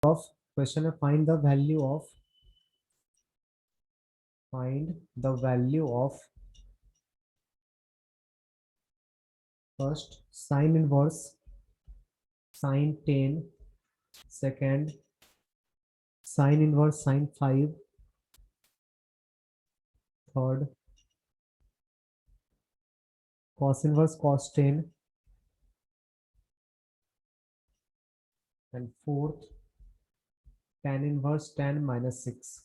of question है find the value of first sine inverse sine 10, second sine inverse sine 5, third cos inverse cos 10, and fourth tan inverse tan minus 6.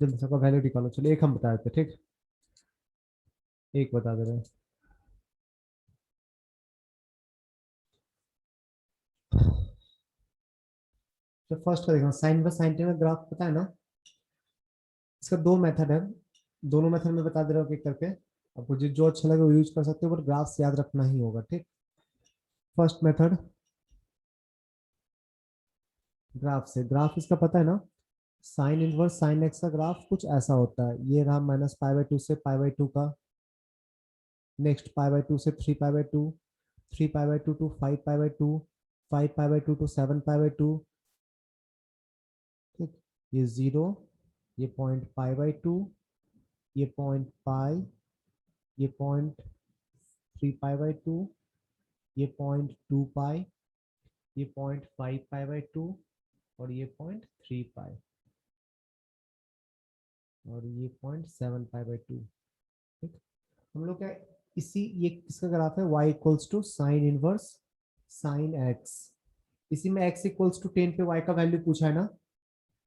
जल्दी सबका value निकालो। चलो एक हम बता देते, ठीक, एक बता दे रहे हैं। तो फर्स्ट का देखो, साइन इनवर्स साइन टेन का ग्राफ पता है ना। इसका दो मेथड है, दोनों मेथड में बता दे रहा हूँ एक करके। आपको जो अच्छा लगे वो यूज कर सकते हो, बट ग्राफ्स याद रखना ही होगा, ठीक। फर्स्ट मेथड ग्राफ से, ग्राफ इसका पता है ना, साइन इनवर्स साइन एक्स का ग्राफ कुछ ऐसा होता है। ये रहा माइनस पाई बाई टू से पाई बाई टू का, नेक्स्ट पाई बाई टू से three pi by two, three pi by two to five pi by two, five pi by two to seven pi by two, ठीक। ये zero, ये point pi by two, ये point pi, ये point three pi by two, ये point two pi, ये point five pi by two, और ये point three pi, और ये point seven pi by two, ठीक। हम लोग क्या, इसी ये किसका ग्राफ है, y equals to sine inverse sine x. इसी में x इक्वल्स टू 10 पे y का वैल्यू पूछा है ना।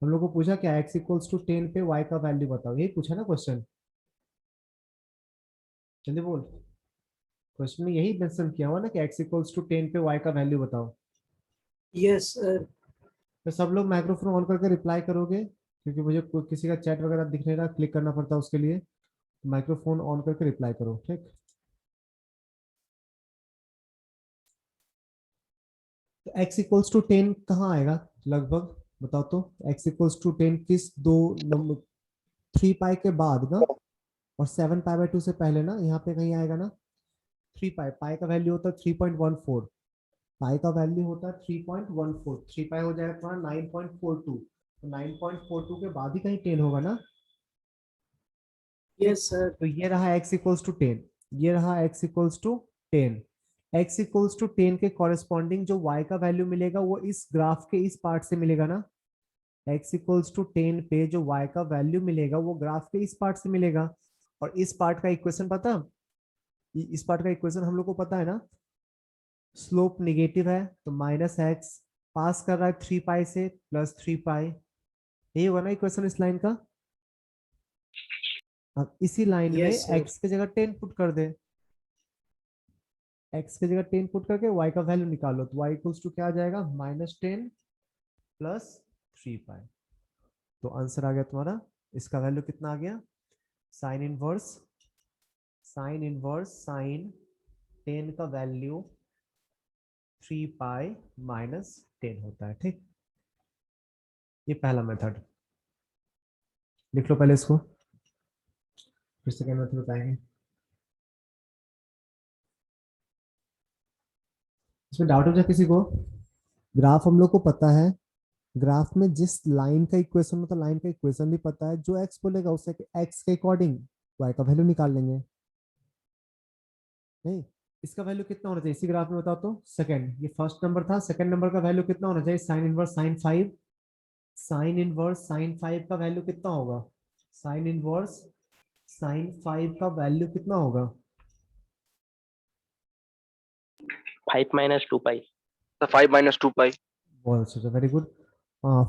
हम लोग को पूछा क्या, x इक्वल्स टू 10 पे y का वैल्यू बताओ, यही पूछा ना क्वेश्चन। जल्दी बोल, क्वेश्चन में यही मेंशन किया हुआ ना कि x इक्वल्स टू 10 पे y का वैल्यू बताओ। Yes sir. तो सब लोग माइक्रोफोन ऑन करके रिप्लाई करोगे, क्योंकि मुझे किसी का चैट वगैरह दिख नहीं रहा, क्लिक करना पड़ता है उसके लिए। माइक्रोफोन ऑन करके रिप्लाई करो, ठीक। तो x इक्वल्स टू 10 कहाँ आएगा लगभग, बताओ तो। x इक्वल्स टू 10 किस दो नंबर, थ्री पाई के बाद ना, और सेवन पाई बाई टू से पहले ना, यहाँ पे कहीं आएगा ना। थ्री पाई, पाई का वैल्यू होता है 3.14, पाई का वैल्यू होता है 3.14, थ्री पाई हो जाएगा तुम्हारा 9.42, तो 9.42 के बाद ही कहीं 10 होगा ना। Yes sir. तो ये रहा x इक्वल्स टू 10, ये रहा x equals to 10। x equals to 10 के कॉरेस्पॉन्डिंग जो y का वैल्यू मिलेगा वो इस ग्राफ के इस पार्ट से मिलेगा ना। x इक्वल्स टू 10 पे जो y का वैल्यू मिलेगा वो ग्राफ के इस पार्ट से मिलेगा। और इस पार्ट का इक्वेशन पता, इस पार्ट का इक्वेशन हम लोग को पता है ना, स्लोप निगेटिव है तो माइनस एक्स, पास कर रहा है थ्री पाई से प्लस थ्री पाई, यही होगा ना इक्वेशन इस लाइन का। अब इसी लाइन में यस सर। x की जगह 10 पुट कर दे, x की जगह 10 पुट करके y का वैल्यू निकालो, तो y इक्वल्स टू क्या आ जाएगा, -10 प्लस थ्री पाई। तो आंसर आ गया तुम्हारा, इसका वैल्यू कितना आ गया, साइन इनवर्स साइन 10 का वैल्यू 3 पाई माइनस 10 होता है, ठीक। ये पहला मेथड, लिख लो पहले इसको, फिर सेकेंड मेथड बताएंगे। इसमें डाउट हो जाए किसी को, ग्राफ हम लोग को पता है, ग्राफ में जिस लाइन का इक्वेशन होता है लाइन का इक्वेशन भी पता है, जो एक्स बोलेगा उसे एक्स के अकॉर्डिंग वाई का वैल्यू निकाल लेंगे। नहीं, इसका वैल्यू कितना होना चाहिए इसी ग्राफ में बताओ तो। सेकंड, ये फर्स्ट नंबर था, सेकंड नंबर का वैल्यू कितना होना चाहिए, sign inverse sign five. Sign inverse sign five का वैल्यू कितना होगा, साइन इनवर्स साइन फाइव का वैल्यू कितना होगा। 5 - 2 पाई। 5 - 2 पाई। बहुत अच्छा, वेरी गुड।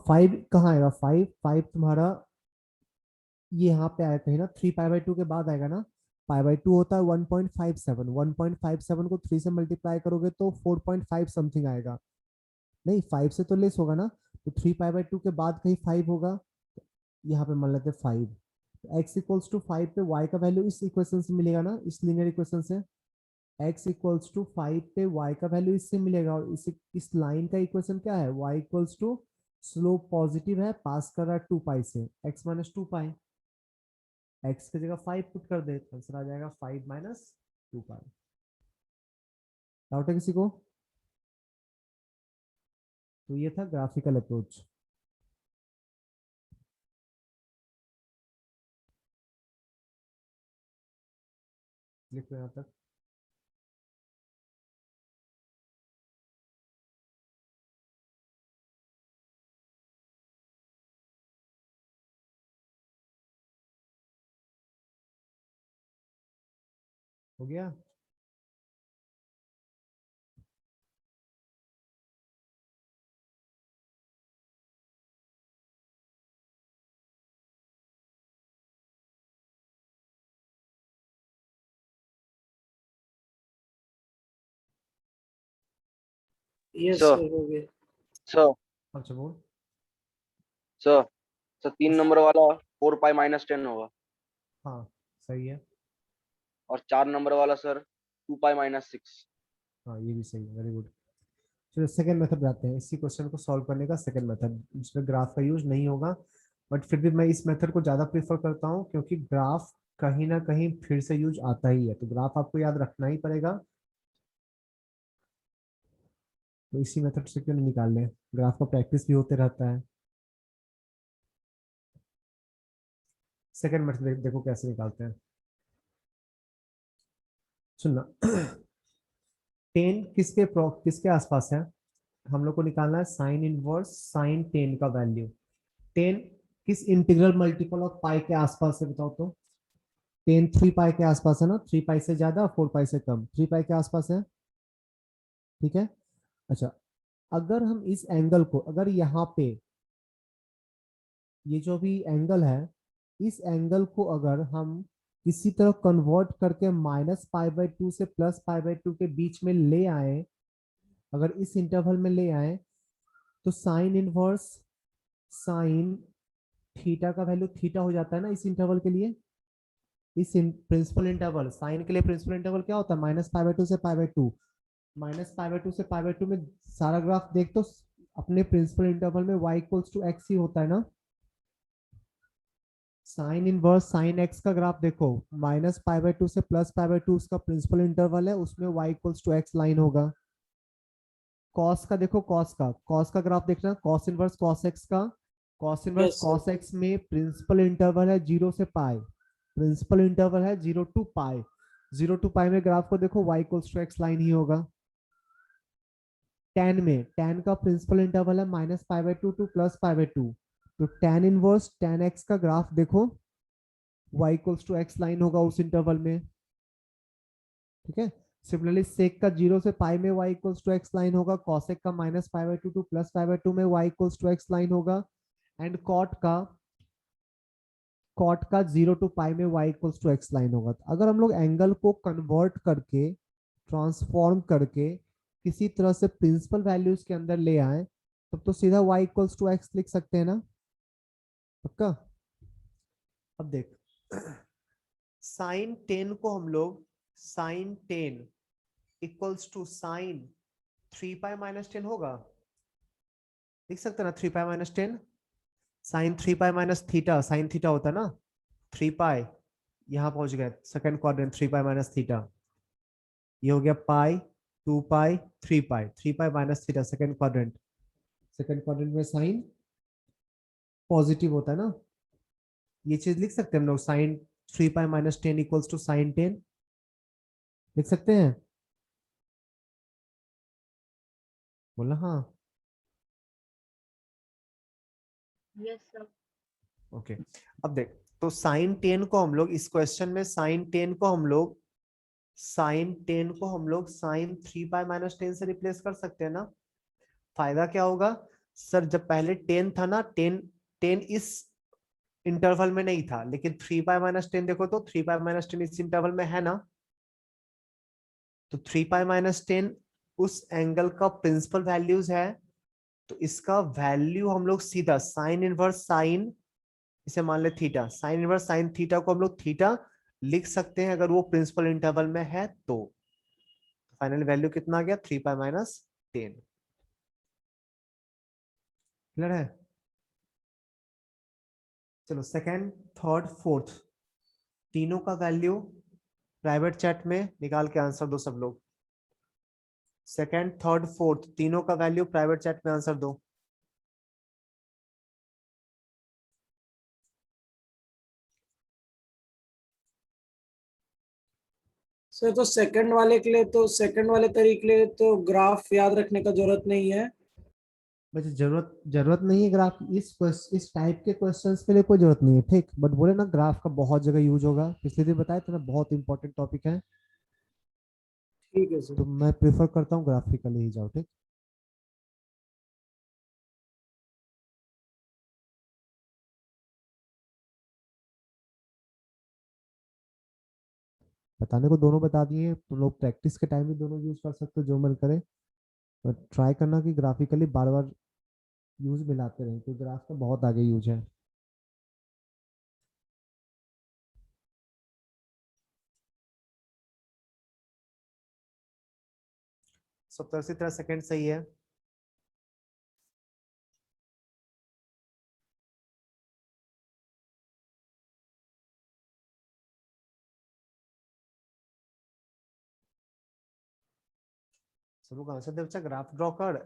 फाइव कहाँ आएगा, फाइव फाइव तुम्हारा ये यहाँ पे आया कहीं ना, थ्री पाई बाई टू के बाद आएगा ना। पाई बाई टू होता है 1.57, 1.57 को थ्री से मल्टीप्लाई करोगे तो 4.5 समथिंग आएगा। नहीं, फाइव से तो लेस होगा ना, तो थ्री पाई बाई टू के बाद कहीं फाइव होगा, यहाँ पे मान लेते हैं five. X equals to five पे वाई का वैल्यू इस इक्वेशन से मिलेगा ना, इस लीनियर इक्वेशन से। एक्स इक्वल्स टू फाइव पे वाई का वैल्यू इससे मिलेगा, और इस लाइन का इक्वेशन क्या है, y equals to slope positive है, पास कर रहा है टू पाई से, x minus two pi. X की जगह फाइव पुट कर दे, आंसर आ जाएगा 5 - 2 पाई। डाउट है किसी को? तो ये था ग्राफिकल अप्रोच। लिखो यहाँ तक। हो गया? Yes, सर sir, हो गया। सर अच्छा बोल। सर सर 3 नंबर वाला 4 पाई - 10 होगा। हाँ सही है। और 4 नंबर वाला सर 2 पाई - 6। हाँ ये भी सही है, वेरी गुड। चलो सेकंड मेथड जाते हैं, इसी क्वेश्चन को सॉल्व करने का सेकंड मेथड, जिसमें ग्राफ का यूज नहीं होगा। बट फिर भी मैं इस मेथड को ज्यादा प्रेफर करता हूँ, क्योंकि ग्राफ कहीं ना कहीं फिर से यूज आता ही है, तो ग्राफ आपको याद रखना ही पड़ेगा। तो इसी मेथड से क्यों नहीं निकाल लें, ग्राफ का प्रैक्टिस भी होते रहता है। सेकंड मेथड देखो कैसे निकालते हैं, सुनना। 10 किसके आसपास है? हम लोग को निकालना है साइन इनवर्स साइन 10 का वैल्यू। 10 किस इंटीग्रल मल्टीपल ऑफ पाई के आसपास है बताओ तो? 10 3 पाई के आसपास है ना, 3 पाई से ज्यादा 4 पाई से कम, 3 पाई के आसपास है। ठीक है। अच्छा, अगर हम इस एंगल को, अगर यहाँ पे ये जो भी एंगल है, इस एंगल को अगर हम किसी तरह कन्वर्ट करके -π/2 से +π/2 के बीच में ले आए, अगर इस इंटरवल में ले आए, तो साइन इनवर्स साइन थीटा का वैल्यू थीटा हो जाता है ना इस इंटरवल के लिए। इस प्रिंसिपल इंटरवल साइन के लिए प्रिंसिपल इंटरवल क्या होता है? -π/2 से π/2। -π/2 से π/2 में सारा ग्राफ देख तो अपने प्रिंसिपल इंटरवल में y इक्वल्स टू एक्स ही होता है ना। साइन इनवर्स साइन एक्स का ग्राफ देखो, -π/2 से +π/2 उसका प्रिंसिपल इंटरवल है, उसमें y equals to x line होगा। कॉस का देखो, कॉस का ग्राफ देखना, कॉस इनवर्स कॉस एक्स का, cos inverse Yes, sir. Cos x में प्रिंसिपल इंटरवल है 0 से पाई, प्रिंसिपल इंटरवल है 0 टू पाई, 0 टू पाई में ग्राफ को देखो y equals to x line ही होगा। tan में, tan का प्रिंसिपल इंटरवल है -π/2 टू +π/2, तो tan इनवर्स tan x का ग्राफ देखो y equals to x line होगा उस इंटरवल में। ठीक है। सिमिलरली सेक का 0 से पाई में y equals to x line होगा, कॉसेक का -π/2 टू +π/2 में y equals to x line होगा, एंड कॉट का 0 टू पाई में y equals to x line होगा। तो अगर हम लोग एंगल को कन्वर्ट करके, ट्रांसफॉर्म करके किसी तरह से प्रिंसिपल वैल्यूज के अंदर ले आए, तब तो सीधा y इक्वल्स टू एक्स लिख सकते हैं ना, पक्का? अब देख, साइन 10 को हम लोग साइन 10 इक्वल्स टू साइन 3π - 10 होगा, लिख सकते ना 3π - 10। साइन 3π - θ, साइन थीटा होता है ना 3π, यहाँ पहुंच गए सेकंड क्वाड्रेंट 3π - θ, ये हो गया पाई 2π 3π, 3π - θ सेकंड क्वाड्रेंट। सेकंड क्वाड्रेंट में साइन पॉजिटिव होता है ना, ये चीज लिख सकते हैं हम लोग, साइन 3π - 10 इक्वल्स टू साइन 10 लिख सकते हैं, बोला हाँ। Yes, sir. ओके, अब देख, तो साइन 10 को हम लोग इस क्वेश्चन में साइन 10 को हम लोग साइन 3π - 10 से रिप्लेस कर सकते हैं ना। फायदा क्या होगा सर, जब पहले 10 था ना, 10 इस इंटरवल में नहीं था, लेकिन 3π - 10 देखो तो 3π - 10 इस इंटरवल में है ना, तो 3π - 10 उस एंगल का प्रिंसिपल वैल्यूज है, तो इसका वैल्यू हम लोग सीधा साइन इनवर्स साइन, इसे मान ले theta, sign inverse sine theta को हम लोग थीटा लिख सकते हैं अगर वो प्रिंसिपल इंटरवल में है तो। फाइनल वैल्यू कितना आ गया? 3π - 10। क्लियर है? चलो सेकेंड थर्ड फोर्थ तीनों का वैल्यू प्राइवेट चैट में निकाल के आंसर दो सब लोग। सेकंड, थर्ड, फोर्थ तीनों का वैल्यू प्राइवेट चैट में आंसर दो। सर तो सेकंड वाले के लिए, तो सेकंड वाले तरीके के लिए तो ग्राफ याद रखने का जरूरत नहीं है। बच्चे जरूरत नहीं है ग्राफ, इस टाइप के क्वेश्चंस के लिए कोई जरूरत नहीं है, ठीक। बट बोले ना ग्राफ का बहुत जगह यूज होगा, पिछले दिन बताया था ना, बहुत इंपॉर्टेंट टॉपिक है। ठीक है तो सर। मैं प्रेफर करता हूँ ग्राफिकली ही जाओ, ठीक। बताने को दोनों बता दिए, तुम लोग प्रैक्टिस के टाइम भी दोनों यूज कर सकते हो, जो मन करे। पर ट्राई करना कि ग्राफिकली बार बार यूज मिलाते रहें, क्योंकि ग्राफ का बहुत आगे यूज है। सत्तर से 13 सेकंड सही है। सब लोग आंसर दे बच्चा, ग्राफ ड्रॉ कर।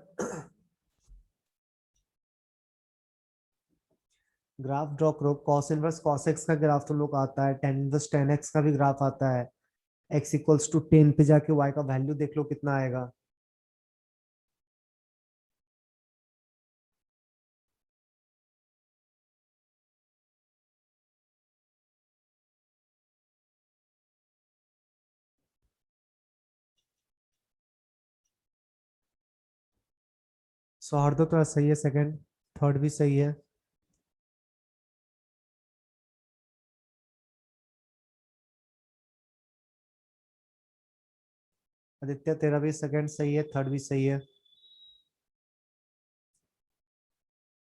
ग्राफ ड्रॉ करो, कॉस इनवर्स कॉस एक्स का ग्राफ तुम लोग आता है, टेन इनवर्स टेन एक्स का भी ग्राफ आता है। एक्स इक्वल्स टू 10 पे जाके वाई का वैल्यू देख लो कितना आएगा। सौहार्द तो सही है, सेकंड थर्ड भी सही है। आदित्य तेरा भी सेकंड सही है, थर्ड भी सही है।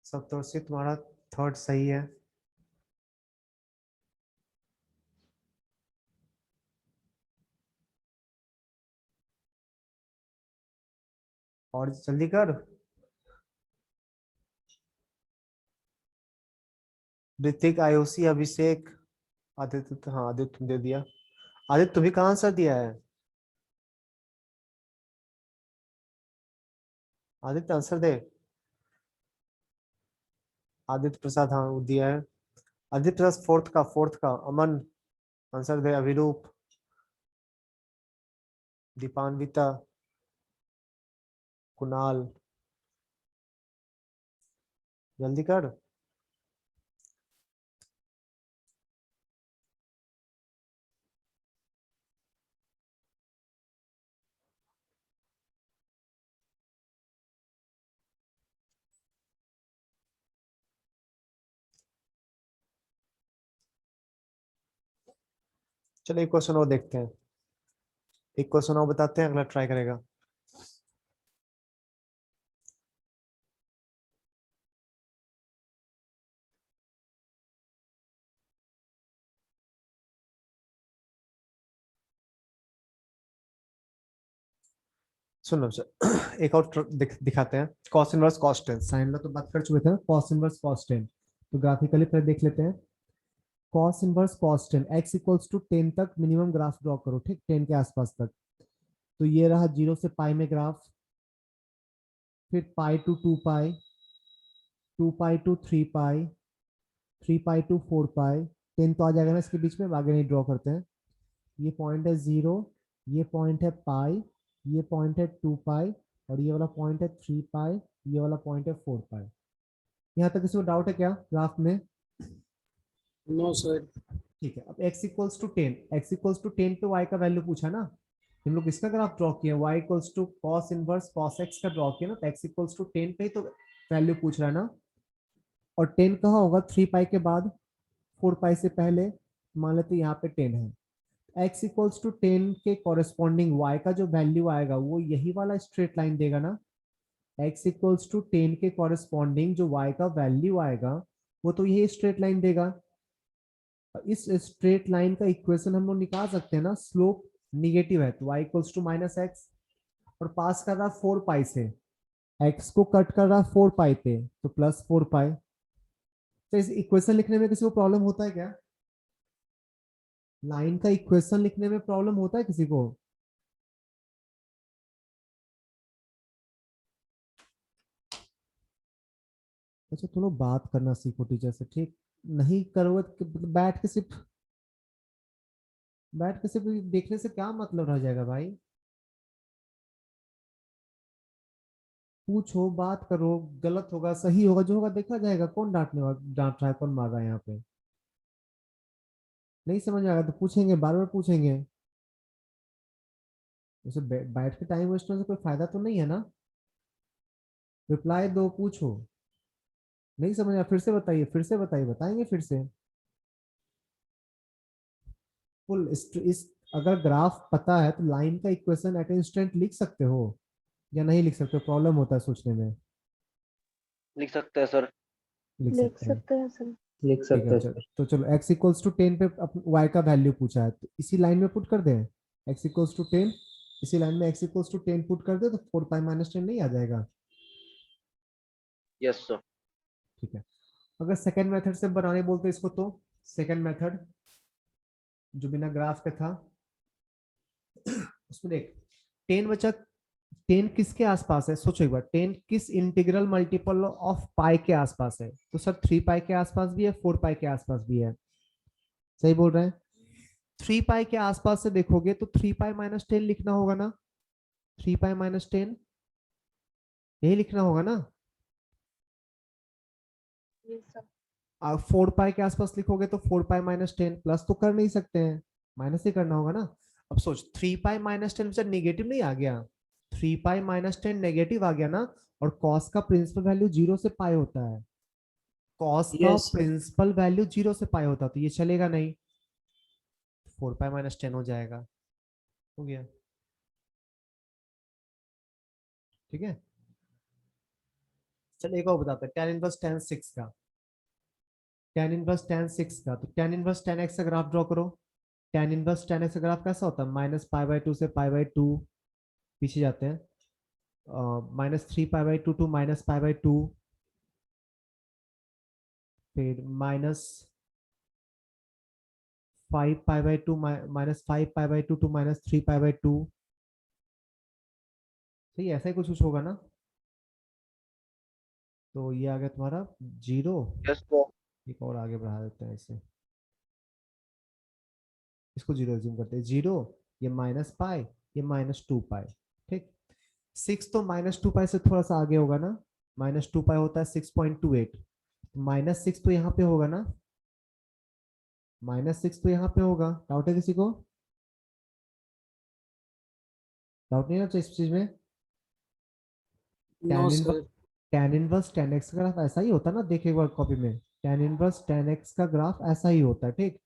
सप्तर्षि तुम्हारा थर्ड सही है। और जल्दी कर। ऋतिक, आयुषी, अभिषेक, आदित्य हाँ आदित्य तुम दे दिया। आदित्य तुम्हें कहाँ आंसर दिया है? आदित्य आंसर दे। आदित्य प्रसाद हाँ वो दिया है। आदित्य प्रसाद फोर्थ का अमन आंसर दे। अभिरूप, दीपान्विता, कुणाल, जल्दी कर। चलो एक क्वेश्चन और देखते हैं, एक क्वेश्चन और बताते हैं, अगला ट्राई करेगा। सुनो सर, एक और दिखाते हैं। Cos inverse cos ten, sine लो तो बात कर चुके थे ना, कॉस इनवर्स कॉस टेन। तो ग्राफिकली फिर देख लेते हैं। Cos inverse cos ten, x equals to 10 तक मिनिमम ग्राफ ड्रॉ करो, ठीक, 10 के आसपास तक। तो ये रहा 0 से पाई में ग्राफ, फिर pi to 2 pi, 2 pi to 3 pi, 3 pi to 4 pi. 10 तो आ जाएगा ना इसके बीच में, आगे नहीं ड्रॉ करते हैं। ये पॉइंट है 0, ये पॉइंट है पाई, ये पॉइंट है 2 पाई, और ये वाला पॉइंट है 3 पाई, ये वाला पॉइंट है 4 पाई। यहाँ तक किसी को डाउट है क्या ग्राफ में? No sir. ठीक है, अब x equals to 10, x equals to 10 पे y का वैल्यू पूछा ना, हम लोग इसका ग्राफ ड्रॉ किया, y equals to cos inverse cos x का ड्रॉ किया ना, तो x इक्वल्स टू 10 पे ही तो वैल्यू पूछ रहा है ना। और 10 कहाँ होगा? 3 पाई के बाद, 4 पाई से पहले, मान लेते यहाँ पे 10 है। x इक्वल्स टू 10 के कॉरेस्पॉन्डिंग y का जो वैल्यू आएगा वो यही वाला स्ट्रेट लाइन देगा ना। x इक्वल्स टू 10 के कॉरेस्पॉन्डिंग जो y का वैल्यू आएगा वो तो यही स्ट्रेट लाइन देगा। इस स्ट्रेट लाइन का इक्वेशन हम लोग निकाल सकते हैं ना, स्लोप निगेटिव है तो y equals to minus x, और पास कर रहा 4 पाई से, x को कट कर रहा 4 पाई पे तो प्लस 4 पाई। तो इस इक्वेशन लिखने में किसी को प्रॉब्लम होता है क्या? लाइन का इक्वेशन लिखने में प्रॉब्लम होता है किसी को? अच्छा तुम लोग बात करना सीखो टीचर से, ठीक? नहीं करोगे तो बैठ के सिर्फ देखने से क्या मतलब रह जाएगा भाई? पूछो, बात करो, गलत होगा सही होगा जो होगा देखा जाएगा। कौन डांटने वाला, डांट रहा है, कौन मार रहा है यहाँ पे? नहीं समझ आएगा तो पूछेंगे, बार बार पूछेंगे। उसे बैठ के टाइम वेस्ट होने से कोई फायदा तो नहीं है ना। रिप्लाई दो, पूछो। नहीं समझ आया फिर से बताइए, फिर से बताइए, बताएंगे फिर से। फुल इस अगर ग्राफ पता है तो लाइन का इक्वेशन एट इंस्टेंट लिख सकते हो या नहीं लिख सकते हो? प्रॉब्लम होता है सोचने में। लिख सकते हैं सर। लिख लिख सकते हैं। सकते हैं सर। लिख ठीक है सकते हैं चलो, सर। तो चलो x इक्वल्स टू 10 पे y का वैल्यू पूछा है तो इसी लाइन में पुट कर दें। x इक्वल्स टू 10, इसी लाइन में x इक्वल्स टू 10 पुट कर दे तो 4 पाई माइनस 10 नहीं आ जाएगा? Yes sir. ठीक है। अगर सेकेंड मेथड से बनाने बोलते इसको तो सेकेंड मेथड जो बिना ग्राफ के था उसमें देख 10 बचा। 10 किसके आसपास है सोचो एक बार, 10 किस इंटीग्रल मल्टीपल ऑफ पाई के आसपास है? तो सर 3 पाई के आसपास भी है, 4 पाई के आसपास भी है। सही बोल रहे हैं। 3 पाई के आसपास से देखोगे तो 3 पाई माइनस 10 लिखना होगा ना। 3 पाई माइनस 10 यही लिखना होगा ना। Yes sir. 4 पाई के आसपास लिखोगे तो 4 पाई माइनस 10 प्लस तो कर नहीं सकते हैं, माइनस ही करना होगा ना। अब सोच 3 पाई माइनस 10 से नेगेटिव नहीं आ गया, 3 पाई माइनस 10 नेगेटिव आ गया ना। और कॉस का प्रिंसिपल वैल्यू 0 से पाई होता है। कॉस का यस सर। प्रिंसिपल वैल्यू 0 से पाई होता है तो ये चलेगा नहीं। 4 पाई माइनस 10 हो जाएगा। हो गया। ठीक है। चल एक और बताते हैं, tan इनवर्स tan 6 का। tan इनवर्स tan 6 का तो tan इनवर्स tan x का ग्राफ ड्रॉ करो। tan इनवर्स tan x का ग्राफ कैसा होता है? -π/2 से π/2 पीछे जाते हैं। -3π/2 टू -π/2, फिर -5π/2 -5π/2 टू -3π/2। सही ऐसा ही कुछ होगा ना। तो ये आ गया तुम्हारा 0। Yes sir. एक और आगे बढ़ा देते हैं इसे, इसको 0 जूम करते हैं। 0, ये -π, ये -2π। ठीक। 6 तो -2π से थोड़ा सा आगे होगा ना। -2π होता है 6.28। -6 तो यहाँ पे होगा ना। -6 तो यहाँ पे होगा। डाउट है किसी को? डाउट नहीं है इस चीज में? No tan inverse sir. tan inverse tan x का ग्राफ ऐसा ही होता है ना, देख एक बार कॉपी में। tan इनवर्स tan x का ग्राफ ऐसा ही होता है। ठीक।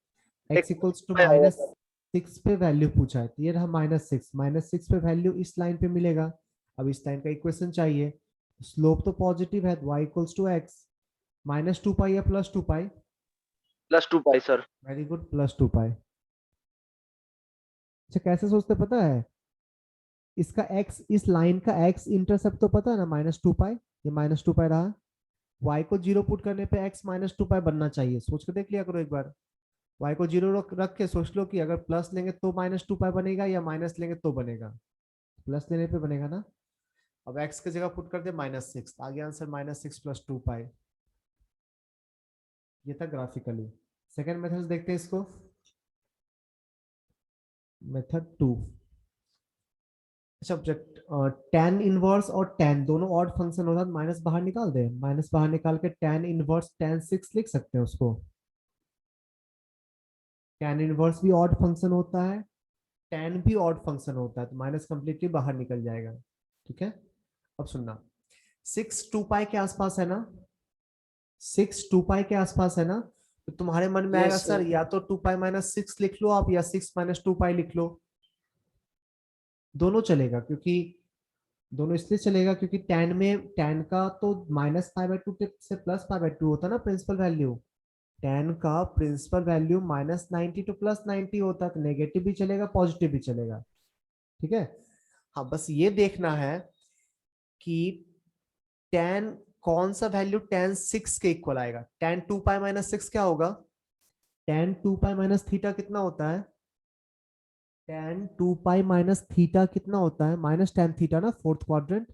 एक x इक्वल्स टू आएगा सर। -6 पे वैल्यू पूछा है तो ये रहा -6 पे वैल्यू इस लाइन पे मिलेगा। अब इस लाइन का इक्वेशन चाहिए। स्लोप तो पॉजिटिव है तो y इक्वल्स टू x, -2π या +2π? +2π सर। Very good, +2π। अच्छा कैसे सोचते पता है? इसका x, इस लाइन का x इंटरसेप्ट तो पता है ना, -2π। ये -2π रहा। y को 0 पुट करने पे x -2π बनना चाहिए। सोच के देख लिया करो एक बार। y को 0 रख के सोच लो कि अगर प्लस लेंगे तो -2π बनेगा या माइनस लेंगे तो बनेगा। प्लस लेने पे बनेगा ना। अब x की जगह पुट कर दे -6, आ गया आंसर -6 + 2π। ये था ग्राफिकली। सेकेंड मेथड देखते हैं इसको। मेथड 2। अच्छा ऑब्जेक्ट, tan इनवर्स और tan दोनों ऑड फंक्शन होता है तो माइनस बाहर निकाल दे। माइनस बाहर निकाल के tan इनवर्स tan 6 लिख सकते हैं उसको। tan इनवर्स भी ऑड फंक्शन होता है, tan भी ऑड फंक्शन होता है तो माइनस कंप्लीटली बाहर निकल जाएगा। ठीक है। अब सुनना, 6 2π के आसपास है ना। 6 2π के आसपास है ना। तो तुम्हारे मन में आएगा यस सर सर। या तो 2π - 6 लिख लो आप या 6 - 2π लिख लो। दोनों चलेगा, क्योंकि दोनों इसलिए चलेगा क्योंकि tan का तो -π/2 से +π/2 होता है ना प्रिंसिपल वैल्यू। tan का प्रिंसिपल वैल्यू -90 टू +90 होता है तो नेगेटिव भी चलेगा पॉजिटिव भी चलेगा। ठीक है। हाँ बस ये देखना है कि tan कौन सा वैल्यू tan 6 के इक्वल आएगा। tan 2π - 6 क्या होगा? tan 2π - थीटा कितना होता है? tan 2π - थीटा कितना होता है? -tan थीटा ना, फोर्थ क्वाड्रेंट।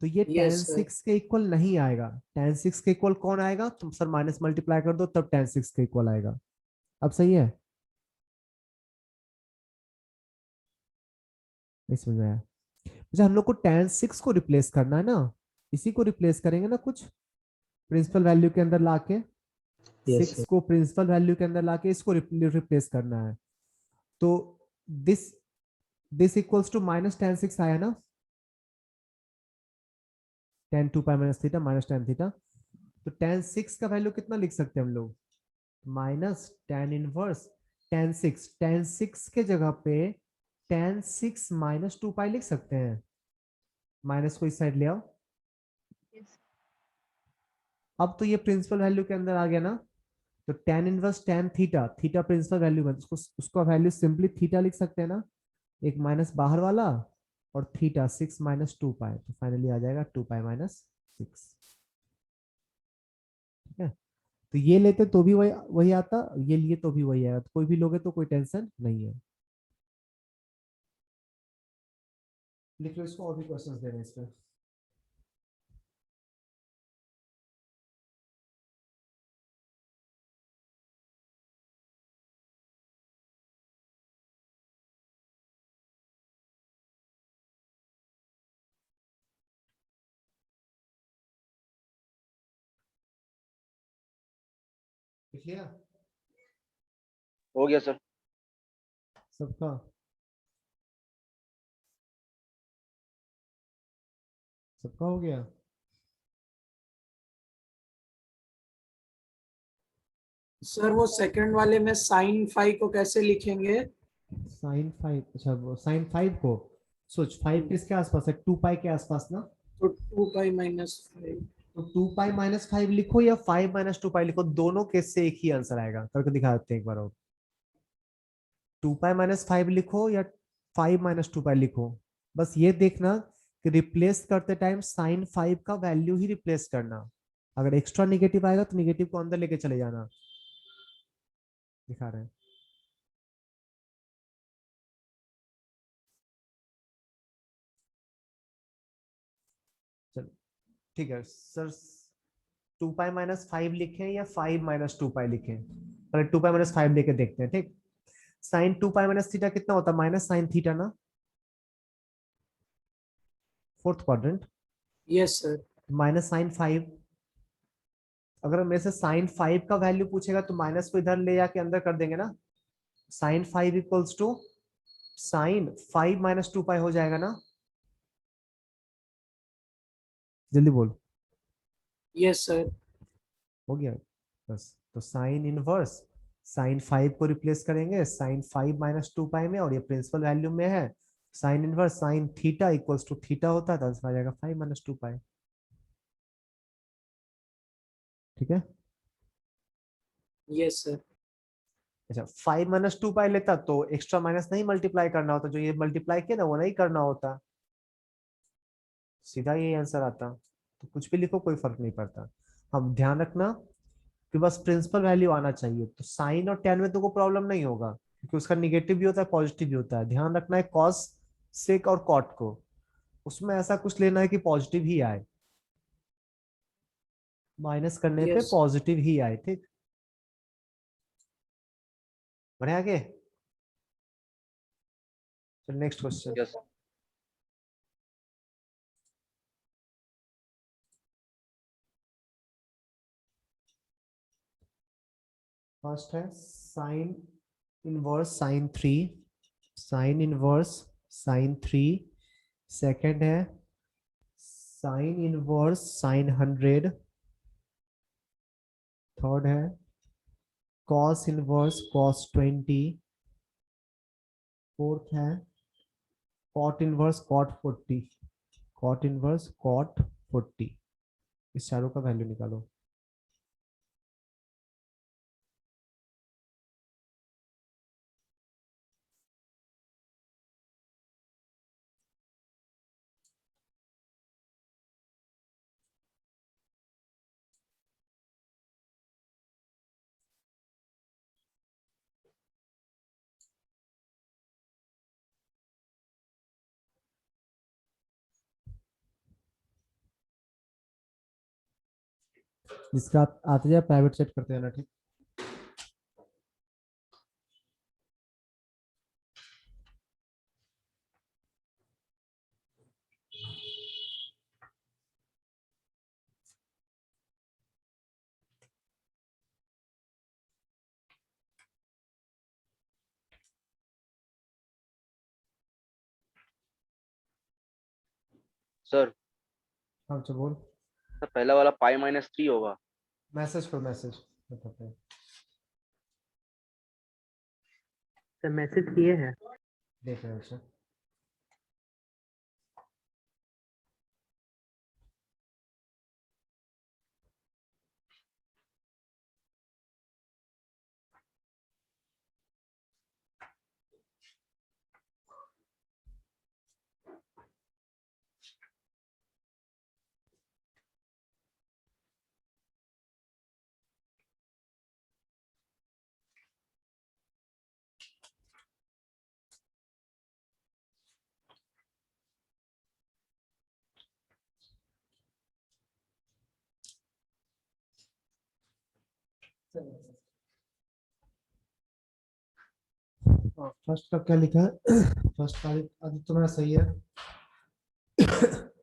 तो ये tan Yes, sir. 6 के इक्वल नहीं आएगा। tan 6 के इक्वल कौन आएगा? तुम सर माइनस मल्टीप्लाई कर दो तब tan 6 के इक्वल आएगा। अब सही है, नहीं समझ में आया? अच्छा, हम लोग को tan 6 को रिप्लेस करना है ना, इसी को रिप्लेस करेंगे ना कुछ प्रिंसिपल वैल्यू के अंदर लाके। Yes, 6 sir. को प्रिंसिपल वैल्यू के अंदर लाके इसको रिप्लेस करना है। तो this this equals to minus tan 6 आया ना, tan 2 pi minus theta minus tan theta. तो tan 6 का वैल्यू कितना लिख सकते हैं हम लोग? माइनस tan इनवर्स tan 6 के जगह पे tan 6 माइनस 2 पाई लिख सकते हैं। माइनस को इस साइड ले आओ। Yes. अब तो ये प्रिंसिपल वैल्यू के अंदर आ गया ना। तो tan inverse tan theta, theta principal value में, उसको उसका वैल्यू सिंपली थीटा लिख सकते हैं ना, एक माइनस बाहर वाला और थीटा 6 माइनस 2 पाई, तो फाइनली आ जाएगा 2 पाई माइनस 6। ठीक है, तो ये लेते तो भी वही वही आता, ये लिए तो भी वही आएगा, तो कोई भी लोगे तो कोई टेंशन नहीं है। लिख लो इसको, और भी क्वेश्चंस देने इस पे। लिख लिया हो गया सर। सबका? सबका हो गया? सर वो सेकंड वाले में sin 5 को कैसे लिखेंगे? साइन 5, अच्छा वो साइन 5 को सोच, 5 किसके आसपास है? 2 पाई के आसपास ना। तो 2 पाई माइनस 5। तो 2 पाई माइनस 5 लिखो या 5 माइनस 2 पाई लिखो, दोनों केस से एक ही आंसर आएगा। करके दिखा देते हैं एक बार और। 2 पाई माइनस 5 लिखो या 5 माइनस 2 पाई लिखो, बस ये देखना कि रिप्लेस करते टाइम साइन 5 का वैल्यू ही रिप्लेस करना। अगर एक्स्ट्रा निगेटिव आएगा तो निगेटिव को अंदर लेके चले जाना। दिखा रहे हैं। चलो ठीक है सर, 2 पाई माइनस 5 लिखें या 5 माइनस 2 पाई लिखें? पहले 2 पाई माइनस 5 लेके देखते हैं। ठीक, साइन 2 पाई माइनस थीटा कितना होता है? माइनस साइन थीटा ना, fourth quadrant. Yes sir. Minus sine 5, अगर मेरे से साइन 5 का वैल्यू पूछेगा तो माइनस को इधर ले जाके अंदर कर देंगे ना। Sine 5 equals to sine 5 minus 2 pi हो जाएगा ना। जल्दी बोल। Yes sir. हो गया बस। तो साइन इनवर्स साइन 5 को रिप्लेस करेंगे साइन 5 माइनस 2 पाई में, और ये प्रिंसिपल वैल्यू में है। Sine inverse sine theta equals to theta होता है, तो आंसर आ जाएगा 5 माइनस 2 पाई। ठीक है, यस सर। अच्छा 5 माइनस 2 पाई लेता तो एक्स्ट्रा माइनस नहीं मल्टीप्लाई करना होता, जो ये मल्टीप्लाई किया ना वो नहीं करना होता, सीधा ये आंसर आता। तो कुछ भी लिखो कोई फर्क नहीं पड़ता। अब ध्यान रखना कि बस प्रिंसिपल वैल्यू आना चाहिए, तो साइन और टेन में तुमको प्रॉब्लम नहीं होगा, क्योंकि उसका निगेटिव भी होता है पॉजिटिव भी होता है। ध्यान रखना है कॉस सेक और कॉट को, उसमें ऐसा कुछ लेना है कि पॉजिटिव ही आए, माइनस करने पे यस। पॉजिटिव ही आए। ठीक, बढ़े आगे। चलो नेक्स्ट क्वेश्चन। यस। फर्स्ट है sine inverse sine 3, sine inverse sine 3। Second है साइन इनवर्स साइन 100। थर्ड है कॉस इनवर्स कॉस 20। फोर्थ है cot inverse cot 40। Cot inverse cot 40। इस चारों का वैल्यू निकालो। जिसका आप आते जाए प्राइवेट सेट करते जाना, ठीक। सर हाँ चल बोल। सर पहला वाला पाई-3 होगा। मैसेज पर मैसेज बताते हैं। सर मैसेज किए हैं। देख रहे हो सर। फर्स्ट का क्या लिखा है? फर्स्ट का आदित्य तुम्हारा सही है।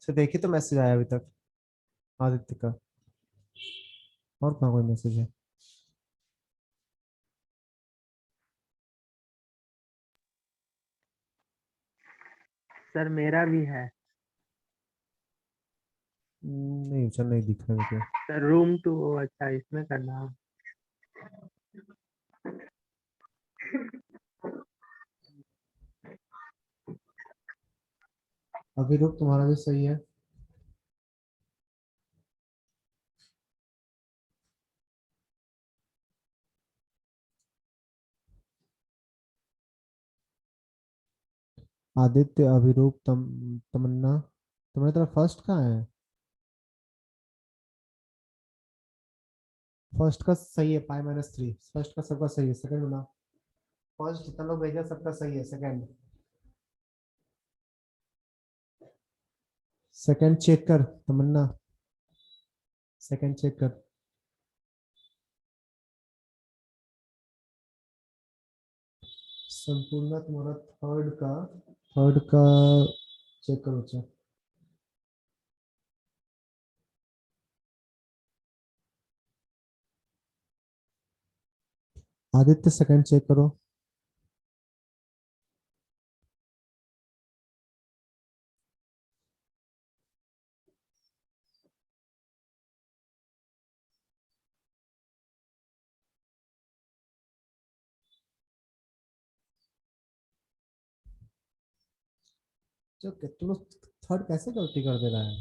से देखिए तो मैसेज आया अभी तक आदित्य का, और कहाँ कोई मैसेज है? सर मेरा भी है। नहीं सर, नहीं दिख रहा मुझे। सर रूम 2, अच्छा इसमें करना है। अभी रुक, तुम्हारा भी सही है। आदित्य, अभिरूप, तमन्ना, तुम्हारी तरफ फर्स्ट कहाँ है? फर्स्ट का सही है पाई-3, फर्स्ट का सबका सही है। सेकंड बना, फर्स्ट जितना लोग भेजा सबका सही है। सेकंड, सेकंड चेक कर तमन्ना, सेकंड चेक कर। संपूर्ण तुम्हारा थर्ड का चेक करो। अच्छा, आदित्य सेकंड चेक करो। जो कि तुम थर्ड कैसे गलती कर दे रहा है?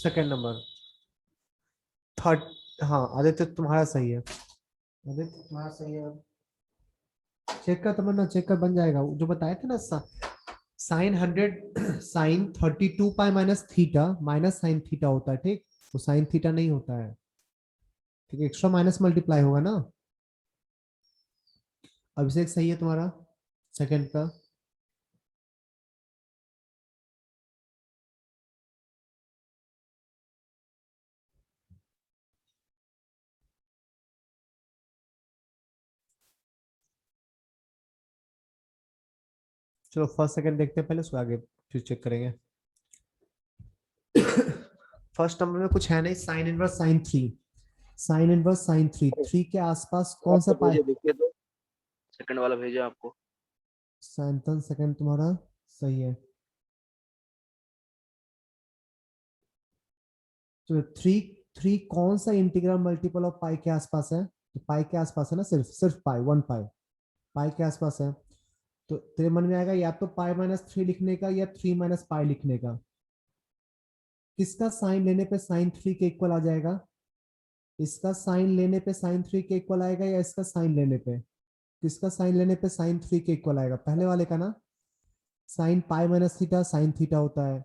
Second number, third. हाँ आदित्य तुम्हारा सही है, आदित्य तुम्हारा सही है। चेक कर तमन्ना, चेक कर, बन जाएगा। जो बताए थे ना, sine 100 sine 32 pi minus theta minus sine theta होता है, ठीक। वो साइन थीटा नहीं होता है, ठीक। एक्स्ट्रा माइनस मल्टीप्लाई होगा ना। अभिषेक सही है तुम्हारा, सेकंड का। चलो फर्स्ट सेकंड देखते हैं पहले, उसको आगे फिर चेक करेंगे। फर्स्ट नंबर में कुछ है नहीं। Sign inverse sine three, sign inverse sine three, three के आसपास तो कौन सा आपको पाए? भेजे, देखिए तो सेकंड वाला भेजा आपको। साइन सेकंड तुम्हारा सही है। तो थ्री, थ्री कौन सा इंटीग्रल मल्टीपल ऑफ पाई के आसपास है? तो पाई के आसपास है ना, सिर्फ सिर्फ पाई, वन पाई, पाई के आसपास है। तो तेरे मन में आएगा या तो पाई-3 लिखने का या 3 माइनस पाई लिखने का। किसका साइन लेने पे साइन 3 के इक्वल आ जाएगा? इसका साइन लेने पे साइन 3 के इक्वल आएगा या इसका साइन लेने पे? किसका साइन लेने पे साइन 3 के इक्वल आएगा? पहले वाले का ना। साइन पाई-थीटा साइन थीटा होता है,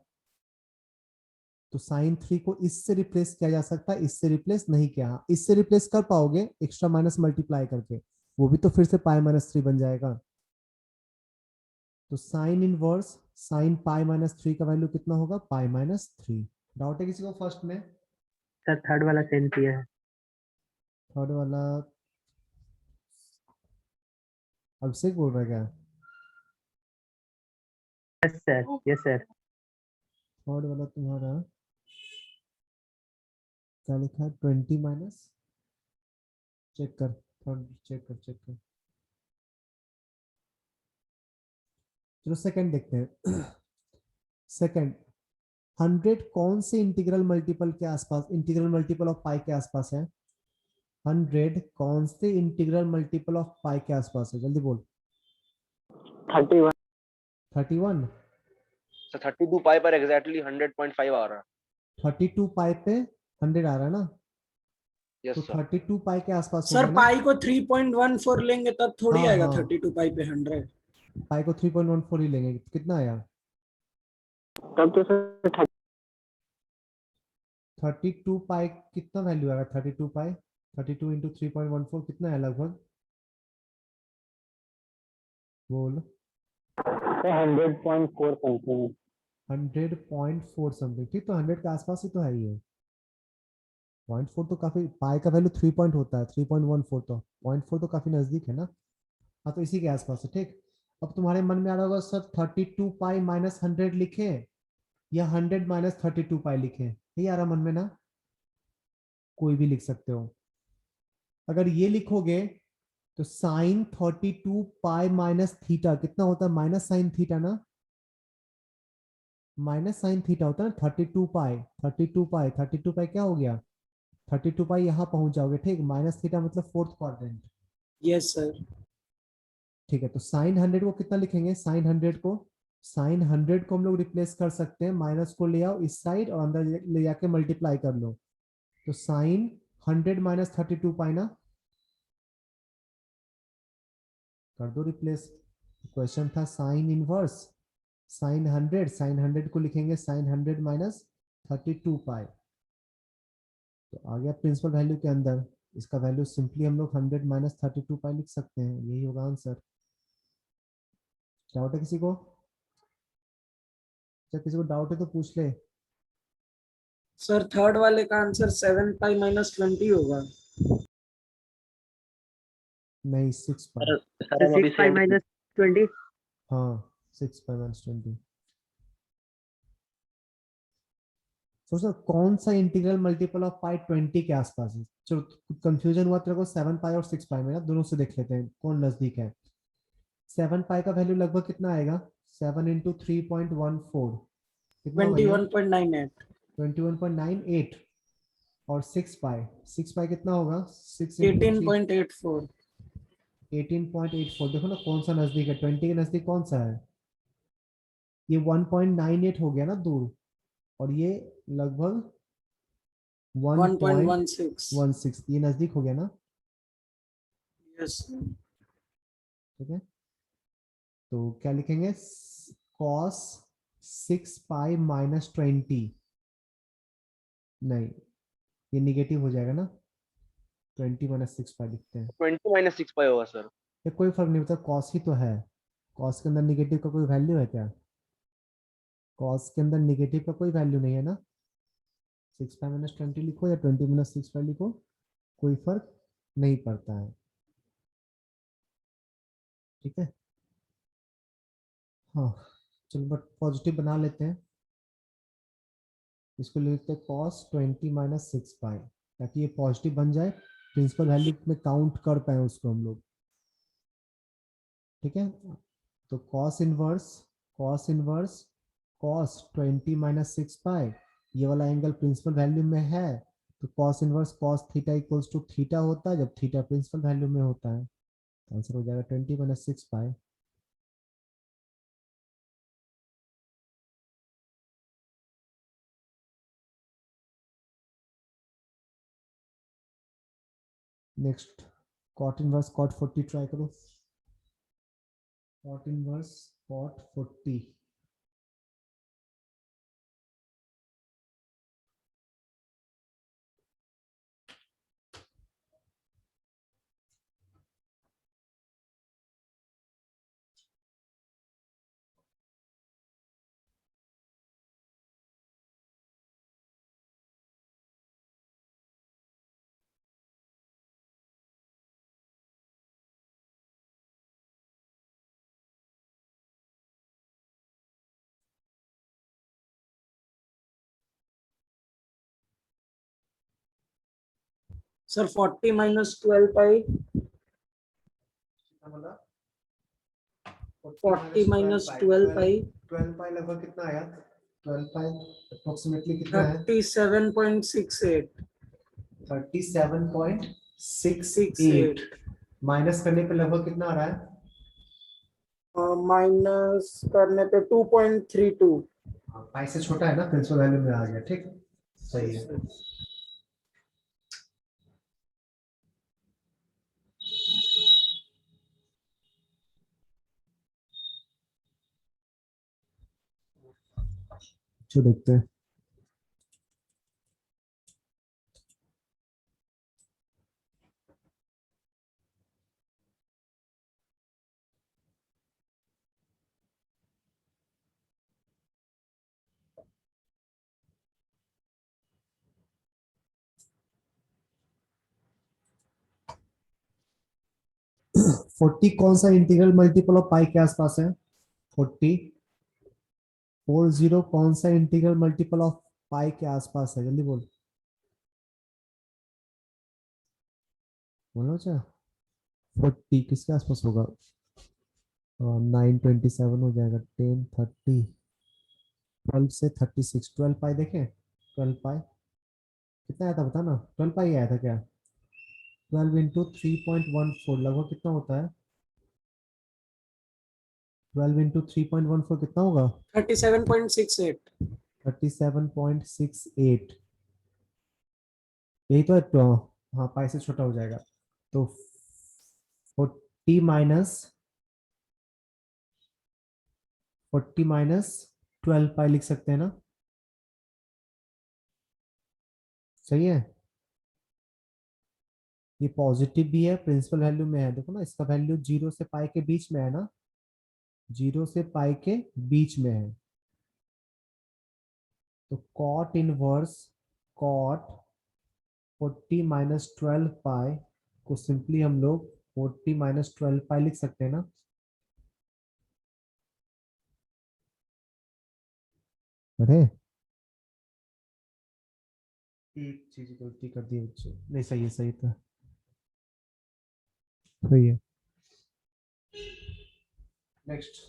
तो साइन 3 को इससे रिप्लेस किया जा सकता है, इससे रिप्लेस नहीं किया। हाँ, इससे रिप्लेस कर पाओगे एक्स्ट्रा माइनस मल्टीप्लाई करके, वो भी तो फिर से पाई-3 बन जाएगा। तो साइन इनवर्स साइन पाई-3 का वैल्यू कितना होगा? पाई-3। डाउट है किसी को फर्स्ट में? सर थर्ड वाला सेंड किया है। थर्ड वाला अभिषेक बोल रहा है क्या? Yes sir, yes sir. Third वाला तुम्हारा क्या लिखा है? 20 माइनस, चेक कर, थर्ड चेक कर। चलो सेकंड देखते हैं। सेकंड, 100 कौन से इंटीग्रल मल्टीपल के आसपास, इंटीग्रल मल्टीपल ऑफ पाई के आसपास है? 100 कौन से इंटीग्रल मल्टीपल ऑफ पाई के आसपास है? जल्दी बोल। 31। 31। सर 32 पाई पर एग्जैक्टली 100.5 आ रहा है। 32 पाई पे 100 आ रहा है ना, तो यस सर। 32 पाई के आसपास हो सर गया ना। पाई को 3.14 लेंगे तब थोड़ी हाँ आएगा हाँ, 32 पाई पे 100। पाई को 3.14 ही लेंगे, कितना आया? तब तो सर 32 पाई कितना वैल्यू आएगा? 32 पाई 32 इंटू 3.14 कितना है लगभग? बोल। 100.4 समथिंग। 100.4 समथिंग, ठीक। तो 100 के आसपास ही तो है ये। 0.4 तो काफी, पाई का वैल्यू 3 पॉइंट होता है, 3.14 तो 0.4 तो काफी नजदीक है ना। हाँ तो इसी के आसपास है, ठीक। अब तुम्हारे मन में आ रहा होगा सर 32 पाई माइनस 100 लिखे या 100 माइनस 32 पाई लिखे, यही आ रहा मन में ना? कोई भी लिख सकते हो। अगर ये लिखोगे तो साइन 32 पाई माइनस थीटा कितना होता है? माइनस साइन थीटा ना, माइनस साइन थीटा होता है ना। 32 पाई 32 पाई 32 पाई क्या हो गया? 32 पाई यहाँ पहुंच जाओगे, ठीक। माइनस थीटा मतलब फोर्थ क्वाड्रेंट, यस सर। ठीक है। तो साइन 100 को कितना लिखेंगे? साइन 100 को, साइन 100 को हम लोग रिप्लेस कर सकते हैं, माइनस को ले आओ इस साइड और अंदर ले जाके मल्टीप्लाई कर लो। तो साइन 100 माइनस 32 पाई ना, कर दो रिप्लेस। क्वेश्चन था साइन इनवर्स, साइन 100, साइन 100 को लिखेंगे साइन 100 माइनस 32 पाई, तो आ गया प्रिंसिपल वैल्यू के अंदर। इसका वैल्यू सिंपली हम लोग 100 माइनस 32 पाई लिख सकते हैं, यही होगा आंसर। डाउट है किसी को? क्या किसी को डाउट है तो पूछ ले। सर थर्ड वाले का आंसर 7 पाई माइनस 20 होगा। नहीं, 6 पाई। सर हम अभी 6 पाई माइनस 20। हाँ, 6 पाई माइनस 20। सोचो कौन सा इंटीग्रल मल्टीपल ऑफ पाई 20 के आसपास है। चलो, कंफ्यूजन हुआ तेरे को 7 पाई और 6 पाई में ना, दोनों से देख लेते हैं कौन नजदीक है। 7 पाई का वैल्यू लगभग कितना आएगा? 7 इंटू 3.14 कितना बनेगा? 21.98। 21.98। और 6 पाई, 6 पाई कितना होगा? 6 इंटू 3, 18.84। 18.84। देखो ना कौन सा नजदीक है, 20 के नजदीक कौन सा है? ये 1.98 हो गया ना दूर, और ये लगभग 1.16। 1.16, ये नजदीक हो गया ना, यस सर। ठीक है। तो क्या लिखेंगे? cos 6 पाई माइनस 20, नहीं ये निगेटिव हो जाएगा ना, 20 माइनस 6 पाई लिखते हैं। 20 माइनस 6 पाई होगा सर। ये कोई फर्क नहीं पड़ता, cos ही तो है। cos के अंदर निगेटिव का कोई वैल्यू है क्या? cos के अंदर निगेटिव का कोई वैल्यू नहीं है ना। 6 पाई माइनस 20 लिखो या 20 माइनस 6 पाई लिखो, कोई फर्क नहीं पड़ता है, ठीक है। हाँ, चलो बट पॉजिटिव बना लेते हैं, इसको लिखते हैं cos 20 माइनस 6 पाई, ताकि ये पॉजिटिव बन जाए, प्रिंसिपल वैल्यू में काउंट कर पाए उसको हम लोग, ठीक है। तो cos inverse cos 20 minus 6 pi, ये वाला एंगल प्रिंसिपल वैल्यू में है, तो cos inverse cos theta equals to theta होता है जब थीटा प्रिंसिपल वैल्यू में होता है, तो आंसर हो जाएगा 20 minus 6 pi. Next, cot inverse cot 40 try करो। cot inverse cot 40, sir 40 minus 12 pi, 40 minus 12 pi 12 pi लगभग कितना आया? 12 पाई अप्रोक्सीमेटली कितना है? 37.68 37.68 माइनस करने पे लगभग कितना आ रहा है? माइनस करने पे 2.32। हाँ, पाई से छोटा है ना, प्रिंसिपल वैल्यू में आ गया। ठीक, सही है। जो देखते हैं। फोर्टी कौन सा इंटीग्रल मल्टीपल ऑफ पाई के आसपास है? 40 40 कौन सा इंटीग्रल मल्टीपल ऑफ पाई के आसपास है? जल्दी बोल, बोलो। अच्छा, 40 किसके आसपास होगा? 927 हो जाएगा। 10 30 12 से 36, 12 पाई देखें। 12 पाई कितना आया था बता ना? 12 पाई आया था क्या? 12 इंटू 3.14 लगभग कितना होता है? 12 इंटू 3.14 कितना होगा? 37.68। 37.68। यही तो है तो। हाँ, पाई से छोटा हो जाएगा तो 40 माइनस 12 पाई लिख सकते हैं ना? सही है। ये पॉजिटिव भी है, प्रिंसिपल वैल्यू में है। देखो ना, इसका वैल्यू 0 से पाई के बीच में है ना, 0 से पाई के बीच में है। तो कॉट इनवर्स कॉट 40 माइनस 12 पाई को सिंपली हम लोग 40 माइनस 12 पाई लिख सकते हैं ना? अरे एक चीज गलती कर दी बच्चे। नहीं, सही है, सही था, सही है। नेक्स्ट।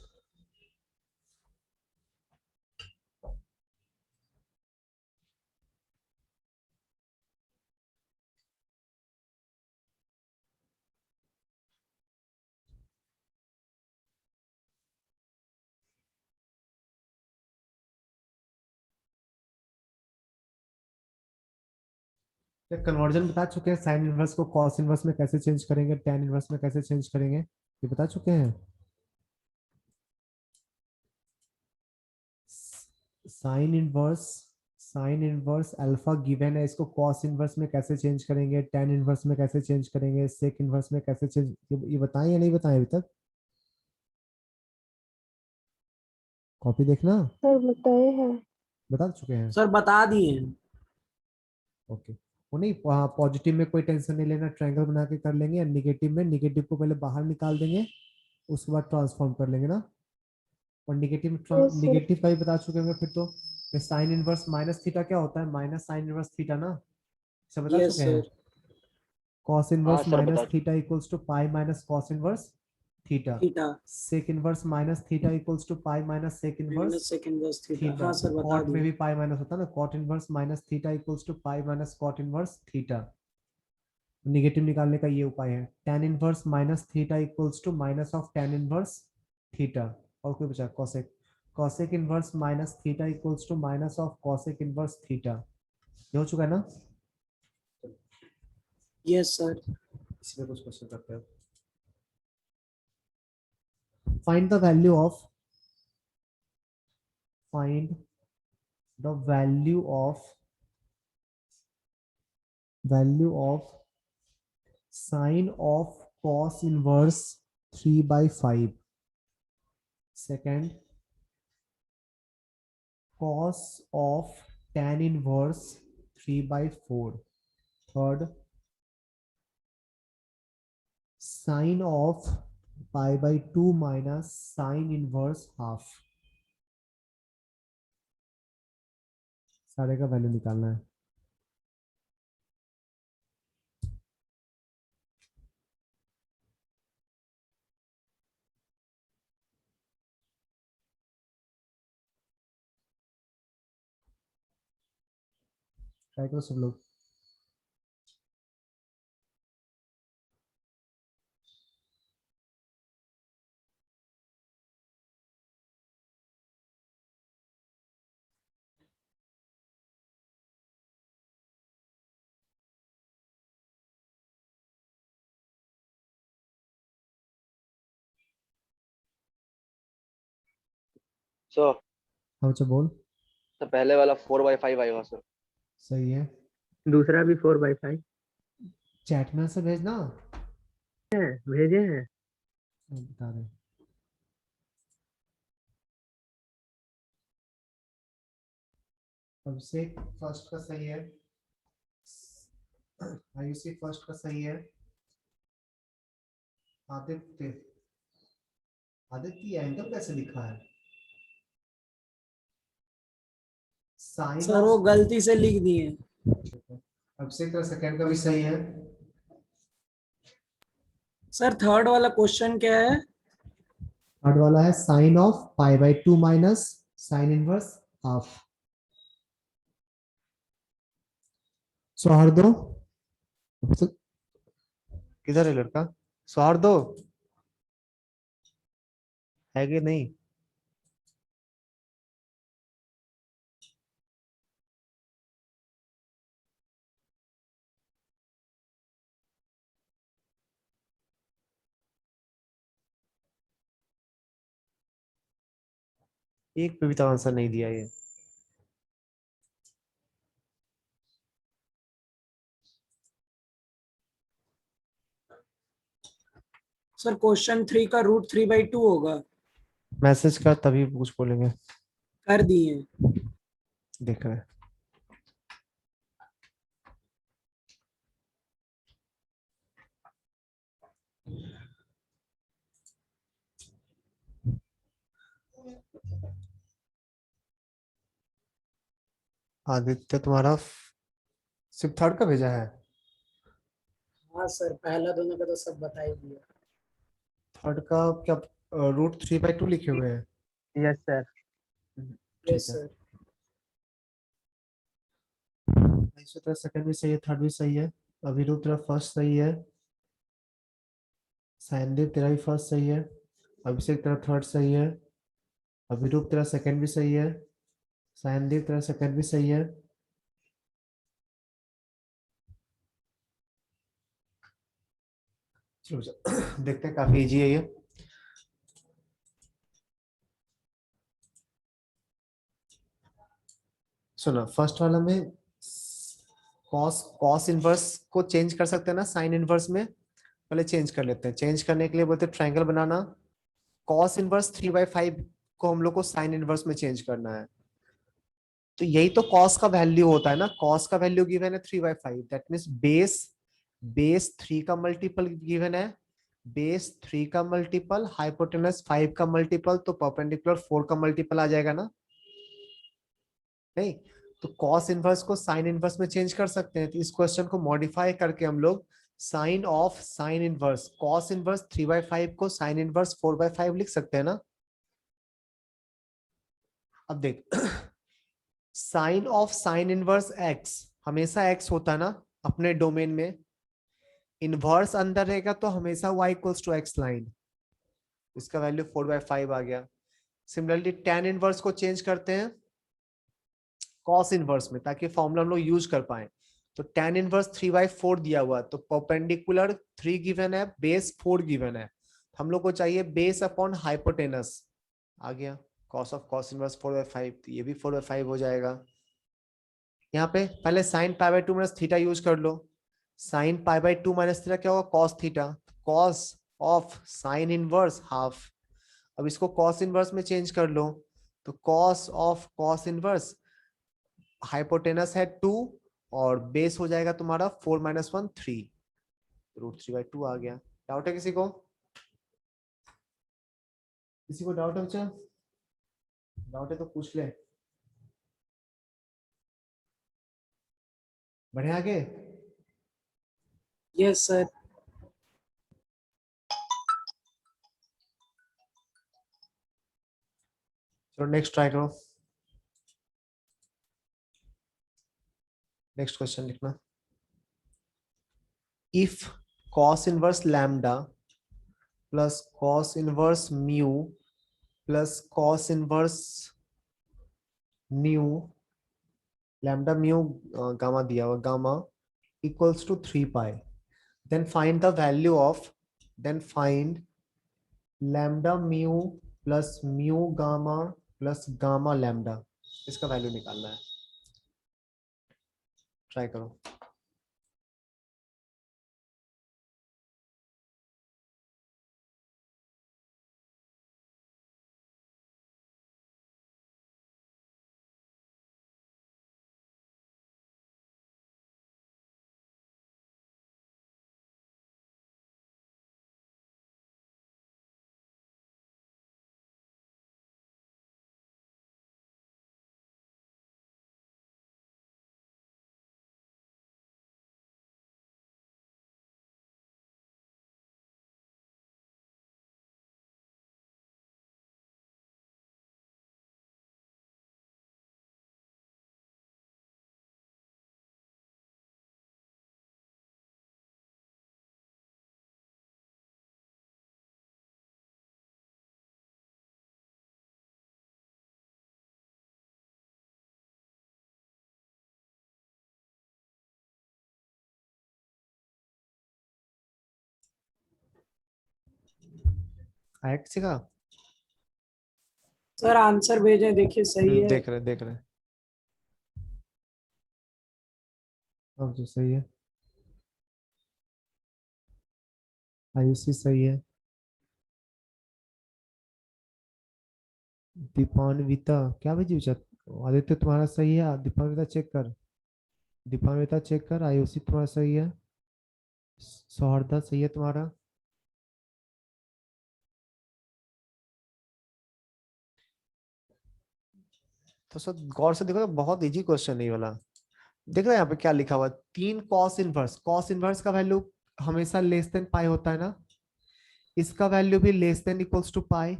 कन्वर्जन बता चुके हैं। साइन इनवर्स को कॉस इनवर्स में कैसे चेंज करेंगे, टेन इनवर्स में कैसे चेंज करेंगे, ये बता चुके हैं। साइन इनवर्स अल्फा गिवन है, इसको कॉस इनवर्स में कैसे चेंज करेंगे, टेन इनवर्स में कैसे चेंज करेंगे, सेक इनवर्स में कैसे चेंज, ये बताएं या नहीं बताएं अभी तक? कॉपी देखना। सर बताए हैं। बता चुके हैं। सर बता दिए। ओके, वो नहीं, पॉजिटिव में कोई टेंशन नहीं लेना, ट्रायंगल बना के कर लेंगे। निगेटिव में निगेटिव को पहले बाहर निकाल देंगे, उसके बाद ट्रांसफॉर्म कर लेंगे ना। और यस सर। निगेटिव का भी बता चुके होंगे फिर तो। साइन इनवर्स माइनस थीटा क्या होता है? माइनस साइन इनवर्स थीटा ना, सब बता यस चुके हैं। सर। कॉस हाँ इनवर्स सर माइनस बता। Theta equals to pi minus cos inverse theta. Theta sec inverse minus theta equals to pi minus sec inverse minus second बस theta. Theta. हाँ sir बता कॉट में दिए। भी पाई माइनस होता है ना, cot inverse minus theta equals to pi minus cot inverse theta. Negative निकालने का ये उपाय है। tan inverse minus theta equals to minus of tan inverse theta. और कोई बचा? Cosec. Cosec inverse minus theta equals to minus of cosec inverse theta. ये हो चुका है ना? Yes sir. इसमें कुछ क्वेश्चन करते हैं। Find the value of find the value of sine of cos inverse 3/5। Second, cos of tan inverse 3/4। Third, sin of pi/2 minus sin inverse half। सारे का वैल्यू निकालना है। ट्राई करो सब लोग। सो हाँ बच्चा बोल। तो पहले वाला 4/5 आएगा सर। सही है। दूसरा भी 4/5 चैट में आंसर भेजना। है, भेजे हैं। बता रहे। अभिषेक फर्स्ट का सही है। आयुषी फर्स्ट का सही है। आदित्य, आदित्य एंगल कैसे लिखा है? साइन सर वो ऑफ, गलती से लिख दिए। अभिषेक का सेकंड का भी सही है। सर थर्ड वाला क्वेश्चन क्या है? थर्ड वाला है sine of π/2 minus sine inverse half. Sauhardo, किधर है लड़का? सौहार्दो है कि नहीं? एक पे भी तो आंसर नहीं दिया ये। सर क्वेश्चन 3 का √3/2 होगा। मैसेज का तभी कुछ बोलेंगे। कर दिए। देख रहे हैं। आदित्य तुम्हारा सिर्फ थर्ड का भेजा है। हाँ सर पहला दोनों का तो सब बता ही दिया। थर्ड का क्या √3/2 लिखे हुए हैं? Yes sir. यस ठीक है। सर। आयुषी तेरा सेकंड भी सही है, थर्ड भी सही है। अभिरूप तेरा फर्स्ट सही है। सायनदेव तेरा भी फर्स्ट सही है। अभिषेक तेरा थर्ड सही है। अभिरूप तेरा सेकंड भी सही है। सायनदेव तेरा सेकंड भी सही है। चलो देखते हैं, काफी इजी है ये। सुनो फर्स्ट वाला में कॉस कॉस इनवर्स को चेंज कर सकते हैं ना साइन इनवर्स में। पहले चेंज कर लेते हैं। चेंज करने के लिए बोलते हैं ट्रायंगल बनाना। कॉस इनवर्स 3/5 को हम लोग को साइन इनवर्स में चेंज करना है। तो यही तो कॉस का वैल्यू होता है ना। कॉस का वैल्यू गिवन है 3/5, दैट मीन्स बेस 3 का मल्टीपल गिवन है। बेस 3 का मल्टीपल, हाइपोटेनस 5 का मल्टीपल, तो परपेंडिकुलर 4 का मल्टीपल आ जाएगा ना। नहीं तो कॉस इनवर्स को साइन इनवर्स में चेंज कर सकते हैं। तो इस क्वेश्चन को मॉडिफाई करके हम लोग sine of sine inverse, cos inverse 3/5 को साइन इनवर्स 4/5 लिख सकते हैं ना। अब देख sine of sine inverse x, हमेशा एक्स होता है ना अपने डोमेन में। इनवर्स अंदर रहेगा तो हमेशा y equals to x line. इसका वैल्यू 4/5 आ गया। सिमिलरली टेन इनवर्स को चेंज करते हैं कॉस इनवर्स में ताकि फॉर्मूला हम लोग यूज कर पाए। तो टेन इनवर्स 3/4 दिया हुआ, तो परपेंडिकुलर 3 गिवन है, बेस 4 गिवन है। हम लोग को चाहिए बेस अपॉन हाइपोटेनस। आ गया कॉस ऑफ कॉस इनवर्स 4/5, तो ये भी 4/5 हो जाएगा। यहाँ पे पहले साइन π/2 माइनस थीटा यूज कर लो। साइन π/2 माइनस थीटा क्या होगा? Cos theta. Cos of sine inverse half. अब इसको कॉस इनवर्स में चेंज कर लो, तो cos of cos inverse, hypotenuse है 2 और बेस हो जाएगा तुम्हारा 4 - 1 3, √3/2 आ गया। डाउट है किसी को? किसी को डाउट है बच्चा? डाउट है तो पूछ ले। बढ़े आगे। Yes sir. चलो नेक्स्ट ट्राई करो। नेक्स्ट क्वेश्चन लिखना। If cos inverse lambda plus cos inverse mu plus cos inverse nu, lambda mu gamma दिया हुआ, gamma equals to 3 pi, then find the value of, then find lambda mu plus mu gamma plus gamma lambda, इसका वैल्यू निकालना है। Try करो। आया किसी का? सर आंसर भेजे, देखिए सही है। देख रहे देख रहे। अब जो सही है, आयुषी सही है, दीपान्विता क्या भेजी विचार, आदित्य तुम्हारा सही है, दीपान्विता चेक कर, दीपान्विता चेक कर, आयुषी तुम्हारा सही है, सौहर्दा सही है तुम्हारा। तो सब गौर से देखो, तो बहुत इजी क्वेश्चन है ये वाला। देख रहे हैं यहाँ पे क्या लिखा हुआ है, 3 कॉस इनवर्स, कॉस इनवर्स का वैल्यू हमेशा लेस देन पाई होता है ना, इसका वैल्यू भी लेस देन इक्वल्स टू पाई,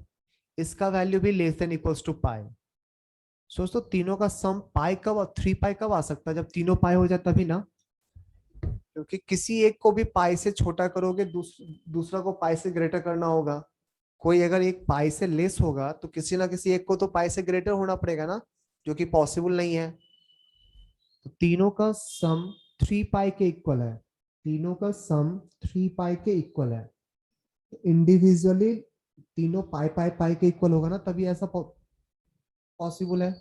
इसका वैल्यू भी लेस देन इक्वल्स टू पाई। सोच तो तीनों का सम पाई कब, 3 पाई कब आ सकता है, जब तीनों पाई हो जाए तभी ना, क्योंकि किसी एक को भी पाई से छोटा करोगे, दूसरा को पाई से ग्रेटर करना होगा। कोई अगर एक पाई से लेस होगा तो किसी ना किसी एक को तो पाई से ग्रेटर होना पड़ेगा ना, जो कि पॉसिबल नहीं है। तो तीनों का सम 3 पाई के इक्वल है, तीनों का सम 3 पाई के इक्वल है। इंडिविजुअली तीनों पाई पाई पाई के इक्वल होगा ना, तभी ऐसा पॉसिबल है।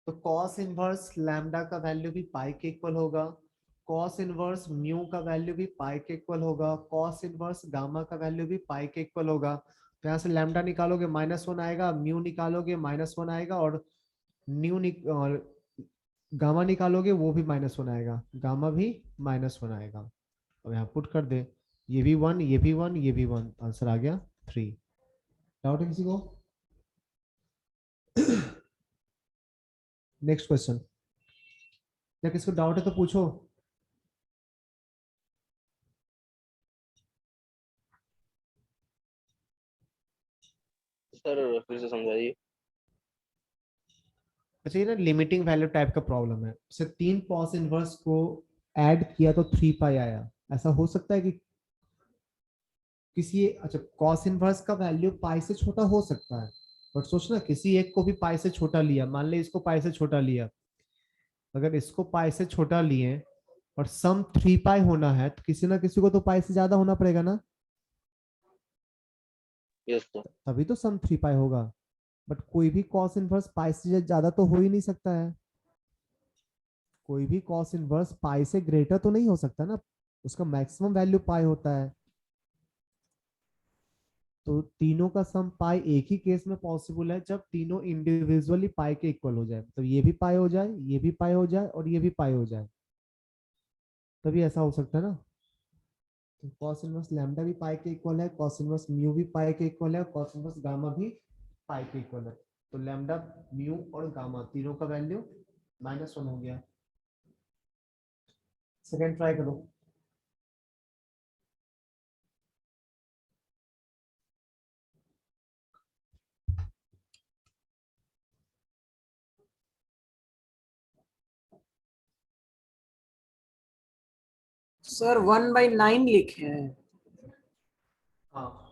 तो cos इनवर्स लैम्डा का वैल्यू भी पाई के इक्वल होगा, cos इनवर्स म्यू का वैल्यू भी पाई के इक्वल होगा, cos इनवर्स गामा का वैल्यू भी पाई के इक्वल होगा। तो यहाँ से लैम्डा निकालोगे -1 आएगा, म्यू निकालोगे -1 आएगा, और न्यू और गामा निकालोगे वो भी -1 आएगा, गामा भी -1 आएगा। अब यहाँ पुट कर दे, ये भी 1, ये भी 1, ये भी 1, आंसर आ गया 3। डाउट है किसी को? नेक्स्ट क्वेश्चन, या किसको डाउट है तो पूछो। सर फिर से समझाइए। अच्छा, ये ना लिमिटिंग वैल्यू टाइप का प्रॉब्लम है, जैसे 3 कॉस इनवर्स को ऐड किया तो 3 पाई आया, ऐसा हो सकता है कि किसी, अच्छा कॉस इनवर्स का वैल्यू पाई से छोटा हो सकता है, बट सोचना किसी एक को भी पाई से छोटा लिया, मान ले इसको पाई से छोटा लिया, अगर इसको पाई से छोटा लिए और सम 3 पाई होना है तो किसी ना किसी को तो पाई से ज्यादा होना पड़ेगा ना, यस सर। तभी तो सम 3 पाई होगा। बट कोई भी कॉस इनवर्स पाई से ज्यादा तो हो ही नहीं सकता है, कोई भी कॉस इनवर्स पाई से ग्रेटर तो नहीं हो सकता ना, उसका मैक्सिमम वैल्यू पाई होता है। तो तीनों का सम पाई एक ही केस में पॉसिबल है, जब तीनों इंडिविजुअली पाई के इक्वल हो जाए, तो ये भी पाई हो जाए, ये भी पाई हो जाए, और ये भी पाई हो जाए, तभी ऐसा हो सकता है ना। तो cos इनवर्स लैम्डा भी पाई के इक्वल है, cos इनवर्स म्यू भी पाई के इक्वल है, cos इनवर्स गामा भी पाई के इक्वल है। तो लैम्डा म्यू और गामा तीनों का वैल्यू -1 हो गया। सेकंड ट्राई करो। सर 1/9 लिखे हैं। हाँ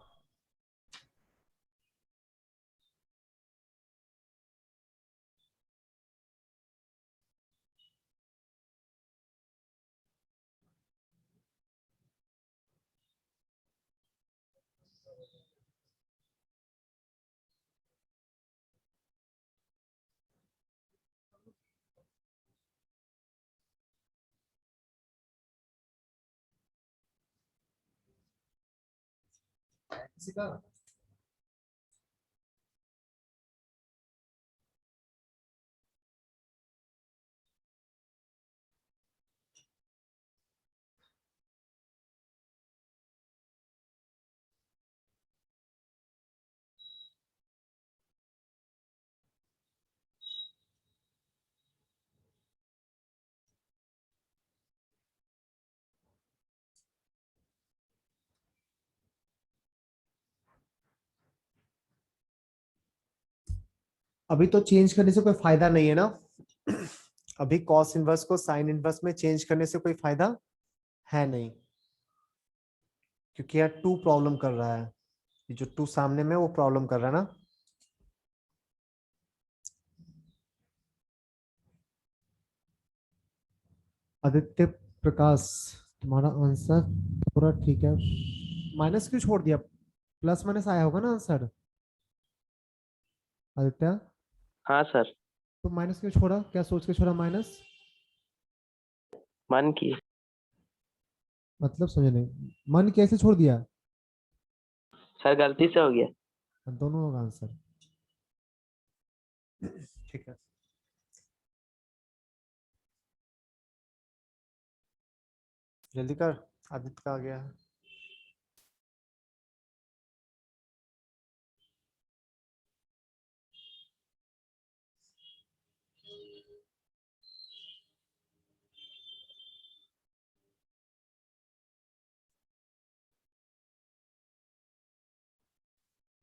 किसी का अभी तो चेंज करने से कोई फायदा नहीं है ना। अभी कॉस इनवर्स को साइन इनवर्स में चेंज करने से कोई फायदा है नहीं, क्योंकि यहाँ टू प्रॉब्लम कर रहा है। ये जो टू सामने में वो प्रॉब्लम कर रहा है ना। आदित्य प्रकाश, तुम्हारा आंसर पूरा ठीक है। माइनस क्यों छोड़ दिया? प्लस माइनस आया होगा ना आंसर आदित्य। हाँ सर, तो माइनस क्यों छोड़ा? क्या सोच के छोड़ा माइनस? मन की। मतलब समझे नहीं, मन कैसे छोड़ दिया? सर गलती से हो गया। दोनों होगा आंसर। ठीक है, जल्दी कर, आदित्य का आ गया है।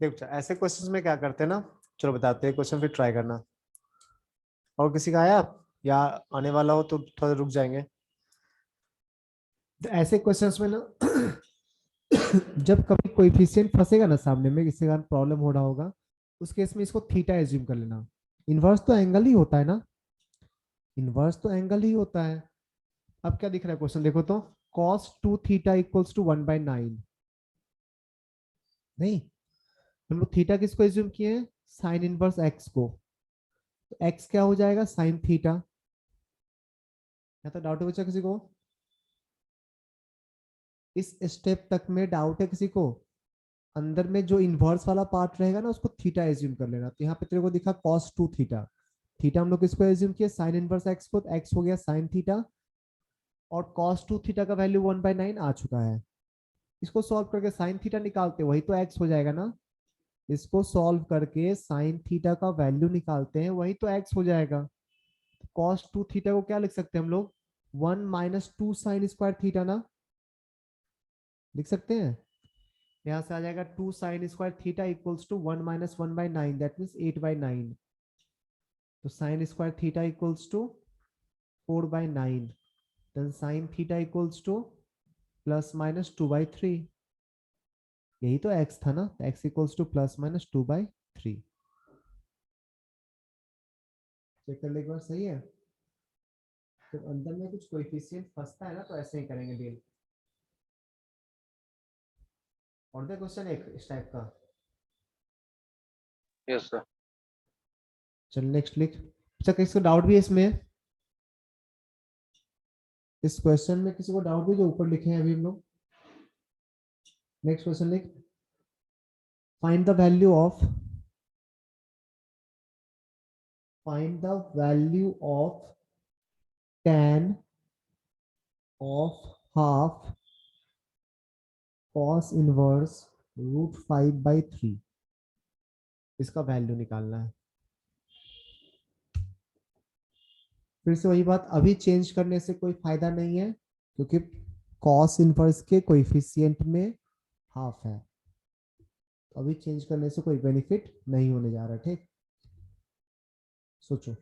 देख बेटा, ऐसे क्वेश्चंस में क्या करते हैं ना, चलो बताते हैं क्वेश्चन फिर ट्राई करना। और किसी का आया या आने वाला हो तो थोड़ा रुक जाएंगे। तो ऐसे क्वेश्चंस में ना जब कभी कोएफिशिएंट फंसेगा ना सामने में, किसी का प्रॉब्लम हो रहा होगा, उस केस में इसको थीटा एज्यूम कर लेना। इनवर्स तो एंगल ही होता है ना, इनवर्स तो एंगल ही होता है। अब क्या दिख रहा है क्वेश्चन देखो तो, cos 2 थीटा इक्वल्स टू 1/9। नहीं, हम लोग थीटा किसको एज्यूम किए हैं? साइन इनवर्स एक्स को। तो एक्स क्या हो जाएगा? Sine theta. या तो डाउट है बच्चा किसी को? इस स्टेप तक में डाउट है किसी को? अंदर में जो इनवर्स वाला पार्ट रहेगा ना, उसको थीटा एज्यूम कर लेना। तो यहाँ पे तेरे को दिखा cos 2 थीटा। थीटा हम लोग किसको एज्यूम किया? साइन इनवर्स एक्स को, तो एक्स हो गया साइन थीटा। और cos 2 थीटा का वैल्यू 1/9 आ चुका है। इसको सॉल्व करके साइन थीटा निकालते, वही तो एक्स हो जाएगा ना। इसको सॉल्व करके साइन थीटा का वैल्यू निकालते हैं, वही तो एक्स हो जाएगा। cos 2 थीटा को क्या लिख सकते हैं हम लोग? 1 माइनस 2 साइन स्क्वायर थीटा ना, लिख सकते हैं। यहाँ से आ जाएगा 2 sine square theta equals to 1 minus 1/9, that means 8/9। तो sine square theta equals to 4/9, then sine theta equals to plus minus 2/3। यही तो x था ना, x equals to plus minus 2/3। Check कर ले एक बार, सही है। तो अंदर में कुछ कोएफिशिएंट फंसता है ना, तो ऐसे ही करेंगे डील। और दे क्वेश्चन एक इस टाइप का। Yes sir. चल नेक्स्ट लिख। अच्छा, किसी को डाउट भी है इसमें? इस क्वेश्चन में किसी को डाउट भी जो ऊपर लिखे हैं अभी हम लोग? नेक्स्ट क्वेश्चन लिख। Find the value of, find the value of tan of half cos inverse √5/3। इसका वैल्यू निकालना है। फिर से वही बात, अभी चेंज करने से कोई फायदा नहीं है, क्योंकि cos इनवर्स के कोएफिशिएंट में हाफ है। तो अभी चेंज करने से कोई बेनिफिट नहीं होने जा रहा। ठीक, सोचो।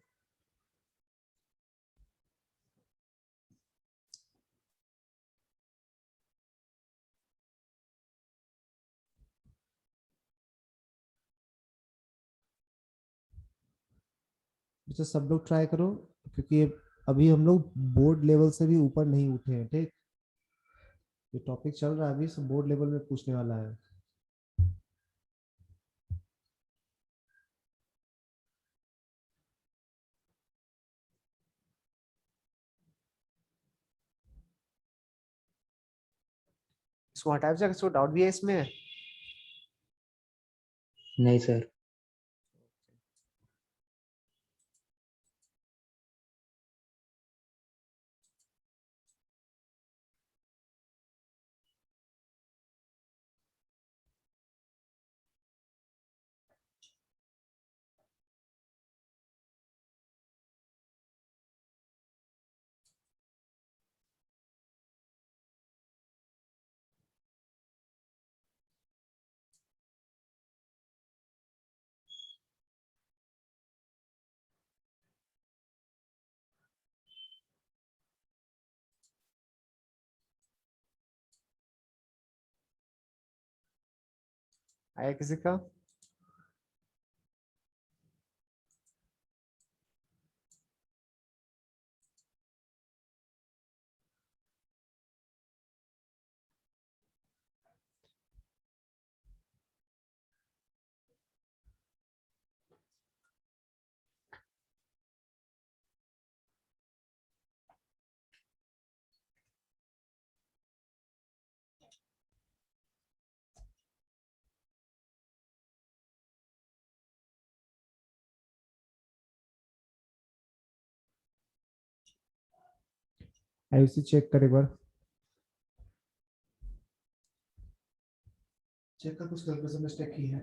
अच्छा सब लोग ट्राई करो, क्योंकि अभी हम लोग बोर्ड लेवल से भी ऊपर नहीं उठे हैं, ठीक। ये टॉपिक चल रहा है अभी, सब बोर्ड लेवल में पूछने वाला है। इसको हटाया जाएगा, इसको डाउट भी है इसमें। नहीं सर। आया किसी का? आयुषी चेक कर एक बार, चेक कर कुछ कैलकुलेशन मिस्टेक की है।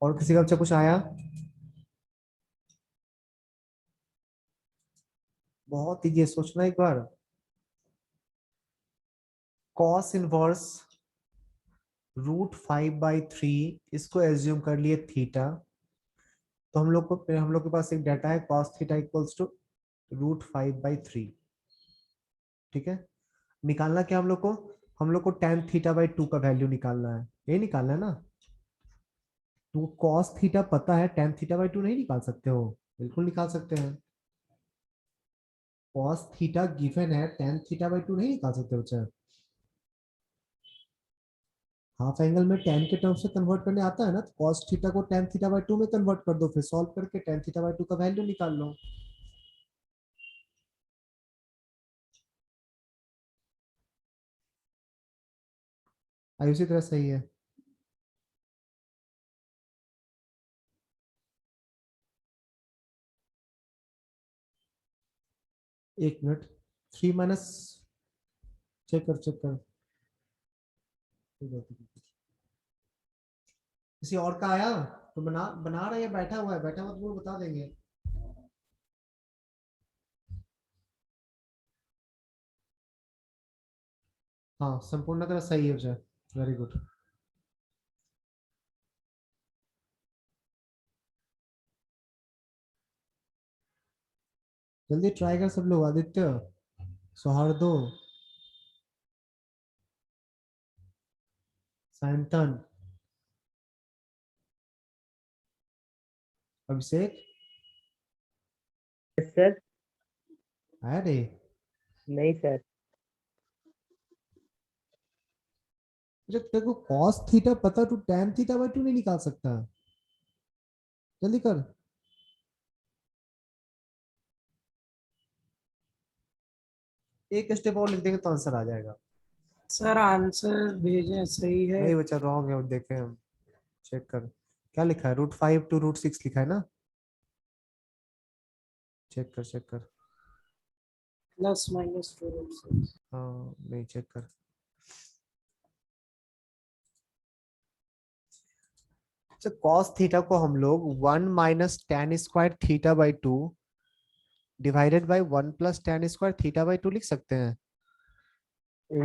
और किसी का बच्चा कुछ आया? बहुत ही, ये सोचना एक बार। कॉस इनवर्स √5/3, इसको एज्यूम कर लिए थीटा। तो हम लोग के पास एक डाटा है कॉस थीटा इक्वल्स टू √5/3, ठीक है। निकालना क्या हम लोग को tan θ/2 का वैल्यू निकालना है, ये निकालना है ना। तो कॉस थीटा पता है, tan θ/2 नहीं निकाल सकते हो? बिल्कुल निकाल सकते हैं। कॉस थीटा गिवन है, tan θ/2 नहीं निकाल सकते बच्चा। हाफ एंगल में tan के टर्म से कन्वर्ट करने आता है ना, तो cos थीटा को tan θ/2 में कन्वर्ट कर दो, फिर सॉल्व करके tan θ/2 का वैल्यू निकाल लो। आई उसी तरह सही है। एक मिनट, 3 माइनस, चेक कर। किसी और का आया तो बना बना रहा है या बैठा हुआ है? बैठा हुआ तो वो बता देंगे। हाँ संपूर्ण तरह सही है बच्चा, वेरी गुड। जल्दी ट्राई कर सब लोग, आदित्य, सौहार्दो, सायंतन, अभिषेक, सर आया रे। नहीं सर। जब तेरे को cos थीटा पता, तू tan θ/2 नहीं निकाल सकता। जल्दी कर। एक स्टेप और लिख देंगे तो आंसर आ जाएगा। सर आंसर भेजें, सही है। नहीं बच्चा रॉन्ग है, और देखें हम, चेक कर। क्या लिखा है? √5 to √6 लिखा है ना? चेक कर। +-2√6। हाँ नहीं, चेक कर। अच्छा, cos थीटा को हम लोग 1 - tan² θ/2 डिवाइडेड बाय 1 + tan² θ/2 लिख सकते हैं,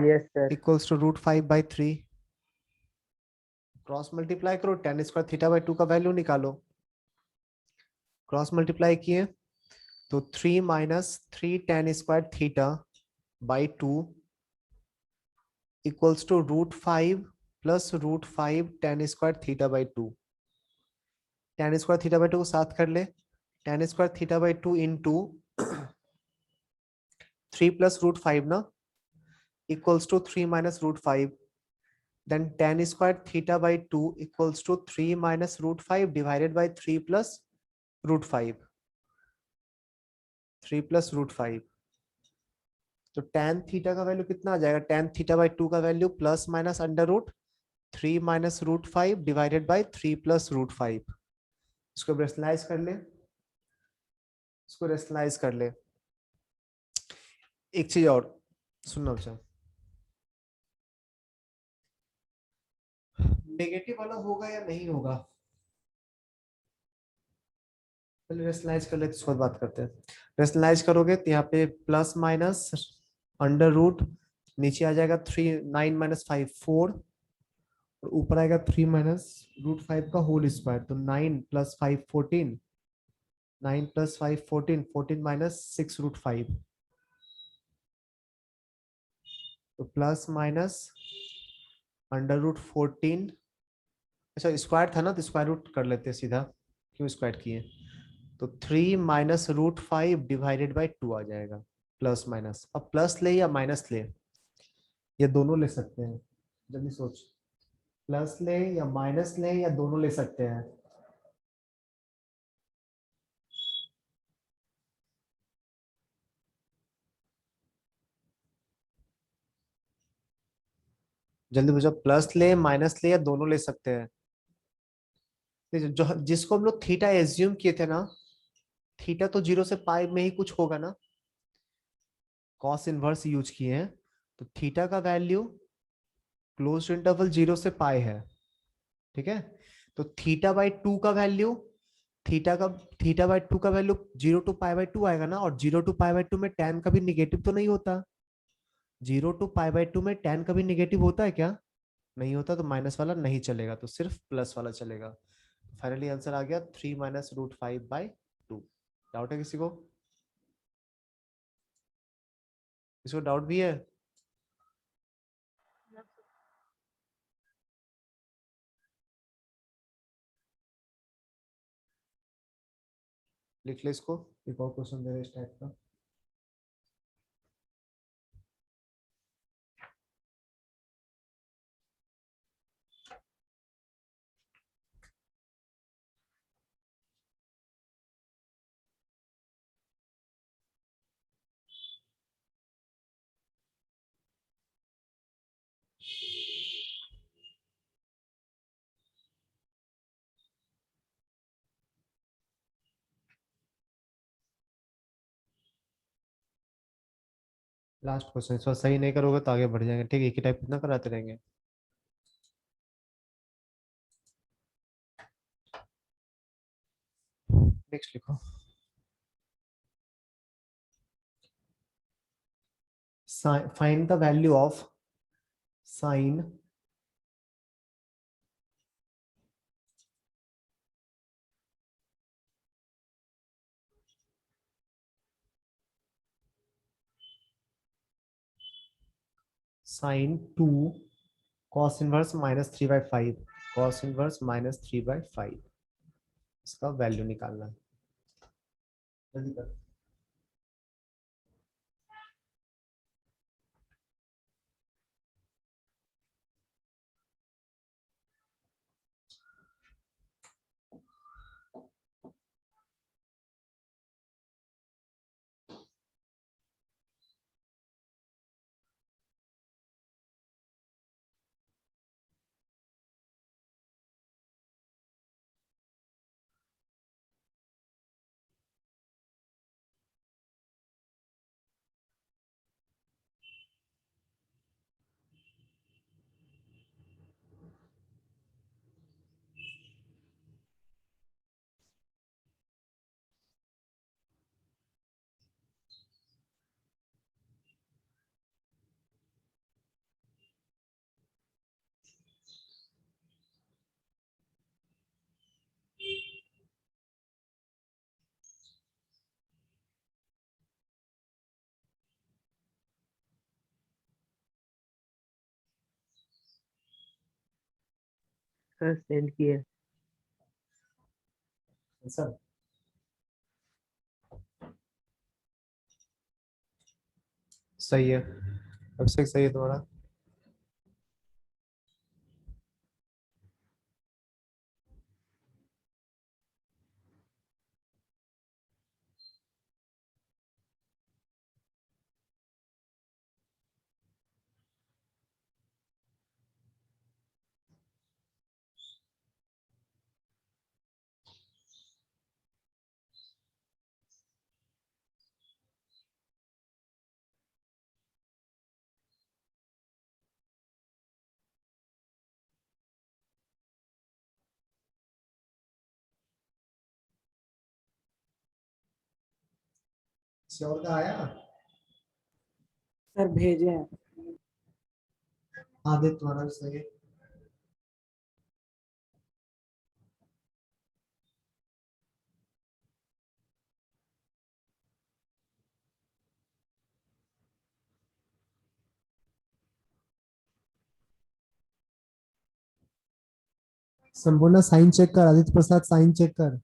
yes sir. Equals to √5/3। Cross multiply करो, tan² θ/2 का वैल्यू निकालो। क्रॉस मल्टीप्लाई किए तो 3 - 3 tan² θ/2 equals to √5 + √5 tan² θ/2। tan square theta by 2 को साथ कर ले, tan square theta by 2 into 3 plus root 5 ना equals to 3 minus root 5, then tan square theta by 2 equals to 3 minus root 5 divided by 3 plus root 5, 3 plus root 5। तो tan theta का value कितना आ जाएगा, tan theta by 2 का value plus minus under root 3 minus root 5 divided by 3 plus root 5। इसको rationalise कर ले, इसको rationalise कर ले। एक चीज और सुनना बच्चा, नेगेटिव वाला होगा या नहीं होगा, पहले रेशनलाइज कर ले उसके बाद बात करते हैं। रेशनलाइज करोगे तो यहाँ पे प्लस माइनस अंडर रूट, नीचे आ जाएगा 3, 9 माइनस 5 4, और ऊपर आएगा 3 माइनस रूट 5 का होल स्क्वायर, तो 9 प्लस 5 14, 9 प्लस 5 14, 14 माइनस 6 रूट 5, तो प्लस माइनस अंडर रूट 14। अच्छा स्क्वायर था ना तो स्क्वायर रूट कर लेते हैं सीधा, क्यों स्क्वायर किए, तो 3 माइनस रूट 5 डिवाइडेड बाई 2 आ जाएगा, प्लस माइनस। अब प्लस ले या माइनस ले, ये दोनों ले सकते हैं, जल्दी सोच, प्लस ले या माइनस ले या दोनों ले सकते हैं। जल्दी पूछो, प्लस ले माइनस ले या दोनों ले सकते हैं। जो जिसको हम लोग थीटा एज्यूम किए थे ना, थीटा तो 0 से पाई में ही कुछ होगा ना, कॉस इनवर्स यूज किए हैं, तो थीटा का वैल्यू क्लोज इंटरवल 0 से पाई है, ठीक है। तो थीटा बाई 2 का वैल्यू, थीटा बाई 2 का वैल्यू 0 टू पाई बाई 2 आएगा ना, और 0 टू पाई बाई 2 में tan कभी निगेटिव तो नहीं होता, 0 टू पाई बाई 2 में tan कभी निगेटिव होता है क्या, नहीं होता, तो माइनस वाला नहीं चलेगा, तो सिर्फ प्लस वाला चलेगा। फाइनली आंसर आ गया 3 माइनस रूट 5 बाई 2। डाउट है किसी को, किसी को डाउट भी है? No, sir. लिख ले इसको, एक और क्वेश्चन दे रहे इस टाइप का। लास्ट क्वेश्चन, इसको सही नहीं करोगे तो आगे बढ़ जाएंगे, ठीक है, एक ही टाइप कितना कराते रहेंगे। नेक्स्ट लिखो, find the value of sine sine 2 cos inverse minus 3/5, cos inverse minus 3/5, इसका वैल्यू निकालना है, जल्दी कर। सर सेंड किए। सर सही है, अभिषेक सही है तुम्हारा। श्योर का आया। सर भेजे हैं। आदित्य तुम्हारा भी सही है। संपूर्ण साइन चेक कर, आदित्य प्रसाद साइन चेक कर।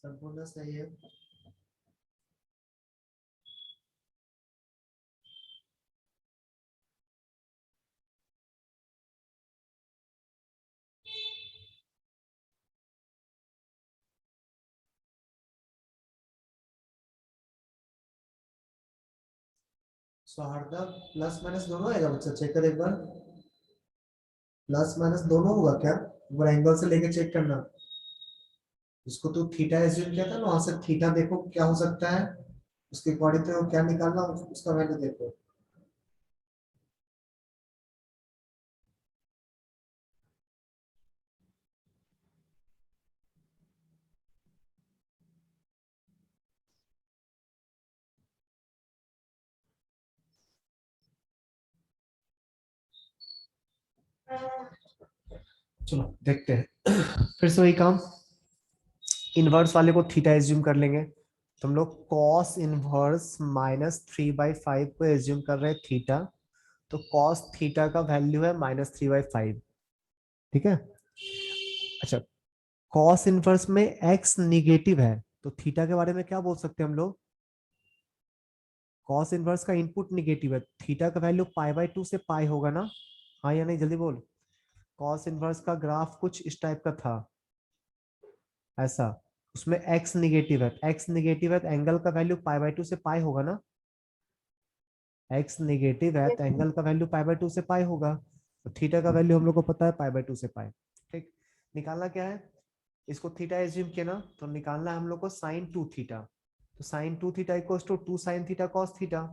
संपूर्ण सही है। सौहार्दा प्लस माइनस दोनों आएगा बच्चा, चेक कर एक बार। प्लस माइनस दोनों होगा क्या, वो एंगल से लेके चेक करना। इसको तो थीटा एज्यूम किया था ना, वहां से थीटा देखो क्या हो सकता है, उसके अकॉर्डिंग तो क्या निकालना उसका वैल्यू देखो। चलो देखते हैं फिर से वही काम, इनवर्स वाले को थीटा एज्यूम कर लेंगे। तो हम लोग कॉस इनवर्स -3/5 को एज्यूम कर रहे हैं थीटा। तो कॉस थीटा का वैल्यू है -3/5। ठीक है। अच्छा, कॉस इनवर्स में एक्स निगेटिव है, तो थीटा के बारे में क्या बोल सकते हैं हम लोग। कॉस इनवर्स का इनपुट निगेटिव है, थीटा का वैल्यू π/2 से पाई होगा ना। हाँ या नहीं, जल्दी बोल। कॉस इनवर्स का ग्राफ कुछ इस टाइप का था, ऐसा। उसमें एक्स निगेटिव है, एक्स निगेटिव है तो एंगल का वैल्यू π/2 से पाई होगा ना। एक्स निगेटिव है तो एंगल का वैल्यू π/2 से पाई होगा। तो थीटा का वैल्यू हम लोग को पता है π/2 से पाई। ठीक, निकालना क्या है, इसको थीटा एज्यूम किया ना, तो निकालना है हम लोग को sin 2 थीटा। तो sin 2 theta equals to 2 sin theta cos theta.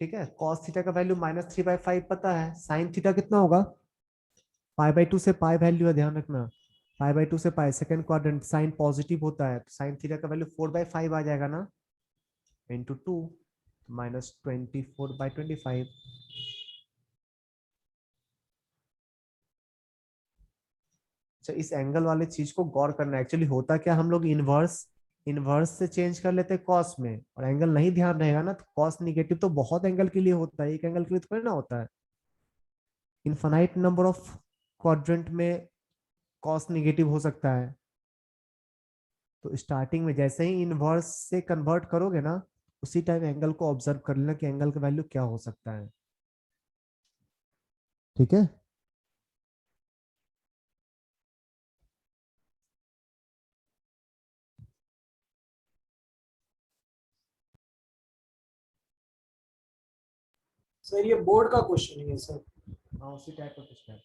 ठीक है, cos थीटा का वैल्यू -3/5 पता है, sin थीटा कितना होगा, π/2 से पाई वैल्यू है, ध्यान रखना। π/2 से पाई सेकंड क्वाड्रेंट, साइन पॉजिटिव होता है, तो sin थीटा का वैल्यू 4/5 आ जाएगा ना, इंटू 2 -24/25। अच्छा, इस एंगल वाले चीज को गौर करना, एक्चुअली होता क्या, हम लोग इनवर्स इनवर्स से चेंज कर लेते हैं कॉस में, और एंगल नहीं ध्यान रहेगा ना, तो कॉस निगेटिव तो बहुत एंगल के लिए होता है, एक एंगल के लिए थोड़ी ना होता है। इनफाइनाइट नंबर ऑफ क्वाड्रेंट में कॉस निगेटिव हो सकता है। तो स्टार्टिंग में जैसे ही इनवर्स से कन्वर्ट करोगे ना, उसी टाइम एंगल को ऑब्जर्व कर लेना कि एंगल का वैल्यू क्या हो सकता है। ठीक है। सर ये बोर्ड का क्वेश्चन है सर। हाँ, उसी टाइप का कुछ है।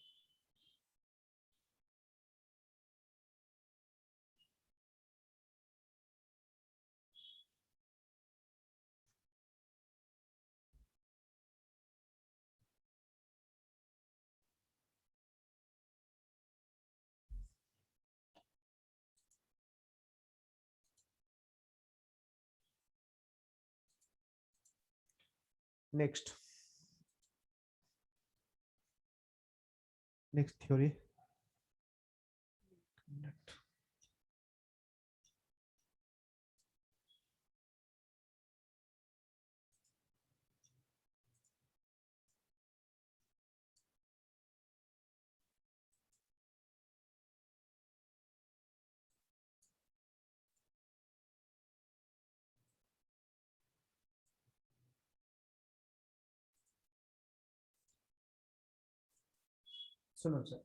Next theory. सुनो सर,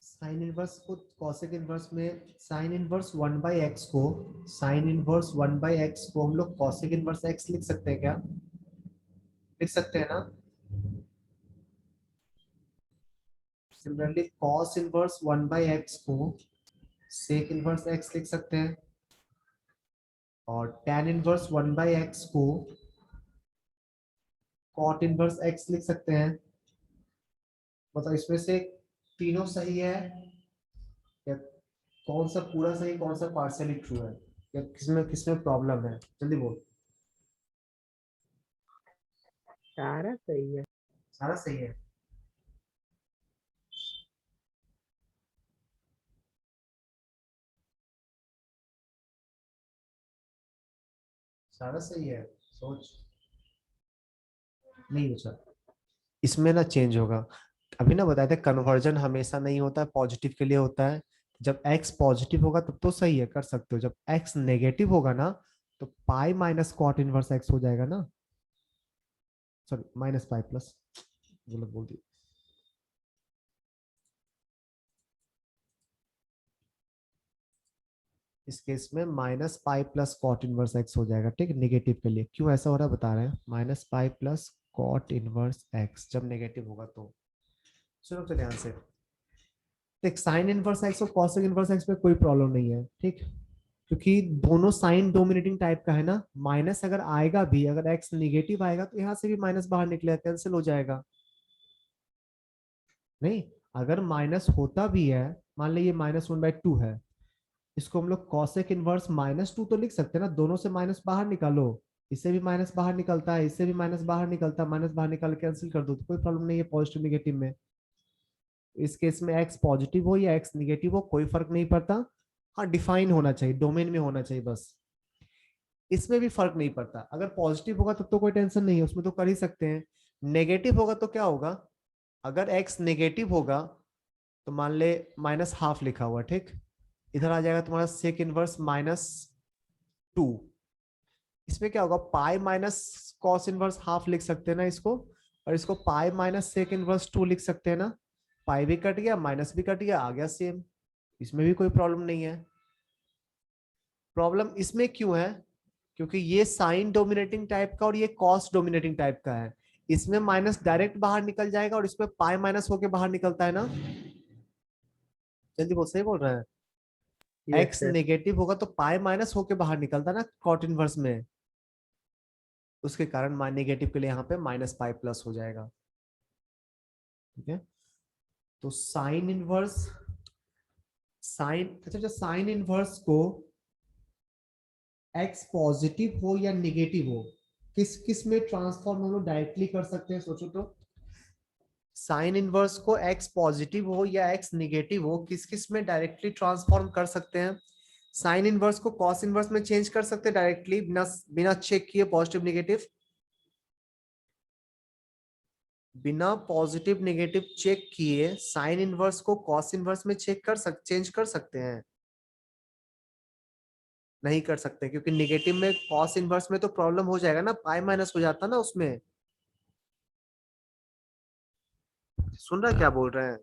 साइन इनवर्स को कॉसेक इनवर्स में, साइन इनवर्स 1/x को, साइन इनवर्स 1/x को हम लोग कॉसेक इनवर्स x लिख सकते हैं क्या? लिख सकते हैं ना? सिमिलरली कॉस इनवर्स 1/x को सेक इनवर्स x लिख सकते हैं, और tan इनवर्स 1/x को कॉट इनवर्स x लिख सकते हैं। मतलब इसमें से तीनों सही है या कौन सा पूरा सही, कौन सा पार्शियली ट्रू है, या किसमें किसमें प्रॉब्लम है? जल्दी बोल। सारा सही है। सारा सही है। सारा सही है, सोच। नहीं बचा, इसमें ना चेंज होगा। अभी ना बताया था कन्वर्जन हमेशा नहीं होता है, पॉजिटिव के लिए होता है। जब x पॉजिटिव होगा तब तो सही है, कर सकते हो। जब x नेगेटिव होगा ना तो pi minus cot inverse x हो जाएगा ना, सॉरी माइनस पाई प्लस, गलत बोल दिया। इस केस में minus pi plus cot inverse x हो जाएगा, ठीक, नेगेटिव के लिए। क्यों ऐसा हो रहा है बता रहे हैं, minus pi plus cot inverse x जब नेगेटिव होगा तो। सुनो तो ध्यान से देख, साइन इनवर्स x और कॉसेक इनवर्स x में कोई प्रॉब्लम नहीं है, ठीक, क्योंकि दोनों साइन डोमिनेटिंग टाइप का है ना। माइनस अगर आएगा भी, अगर x नेगेटिव आएगा तो यहाँ से भी माइनस बाहर निकलेगा, कैंसिल हो जाएगा। नहीं, अगर माइनस होता भी है, मान लीजिए -1/2 है, इसको हम लोग कॉसेक इनवर्स -2 तो लिख सकते हैं ना। दोनों से माइनस बाहर निकालो, इससे भी माइनस बाहर निकलता है, इससे भी माइनस बाहर निकलता है, माइनस बाहर निकाल कैंसिल कर दो तो कोई प्रॉब्लम नहीं है पॉजिटिव निगेटिव में। इस केस में x पॉजिटिव हो या x निगेटिव हो कोई फर्क नहीं पड़ता। हाँ, डिफाइन होना चाहिए, डोमेन में होना चाहिए बस। इसमें भी फर्क नहीं पड़ता, अगर पॉजिटिव होगा तब तो कोई टेंशन नहीं है, उसमें तो कर ही सकते हैं। नेगेटिव होगा तो क्या होगा, अगर x नेगेटिव होगा तो मान ले -12 लिखा हुआ, ठीक, इधर आ जाएगा तुम्हारा सेक इनवर्स -2। इसमें क्या होगा, पाई माइनस कॉस इनवर्स हाफ लिख सकते हैं ना इसको, और इसको पाई माइनस सेक इनवर्स 2 लिख सकते हैं ना। पाई भी कट गया, माइनस भी कट गया, आ गया सेम। इसमें भी कोई प्रॉब्लम नहीं है। प्रॉब्लम इसमें क्यों है, क्योंकि ये साइन डोमिनेटिंग टाइप का और ये कॉस डोमिनेटिंग टाइप का है। इसमें माइनस डायरेक्ट बाहर निकल जाएगा और इसमें पाई माइनस होके बाहर निकलता है ना। जल्दी बोल, सही बोल रहा है। Yes x sir. नेगेटिव होगा तो पाई माइनस होके बाहर निकलता है ना कॉट इनवर्स में, उसके कारण नेगेटिव के लिए यहाँ पे माइनस पाई प्लस हो जाएगा, ठीक है। तो साइन इनवर्स, अच्छा साइन इनवर्स को x पॉजिटिव हो या नेगेटिव हो, किस किस में ट्रांसफॉर्म हम लोग डायरेक्टली कर सकते हैं, सोचो तो। साइन इनवर्स को x पॉजिटिव हो या x नेगेटिव हो, किस किस में डायरेक्टली ट्रांसफॉर्म कर सकते हैं। साइन इनवर्स को कॉस इनवर्स में चेंज कर सकते हैं डायरेक्टली, बिना बिना चेक किए पॉजिटिव नेगेटिव। बिना पॉजिटिव नेगेटिव चेक किए साइन इनवर्स को कॉस इनवर्स में चेंज कर सकते हैं? नहीं कर सकते, क्योंकि नेगेटिव में कॉस इनवर्स में तो प्रॉब्लम हो जाएगा ना, पाई माइनस हो जाता ना उसमें। सुन रहा क्या बोल रहे हैं?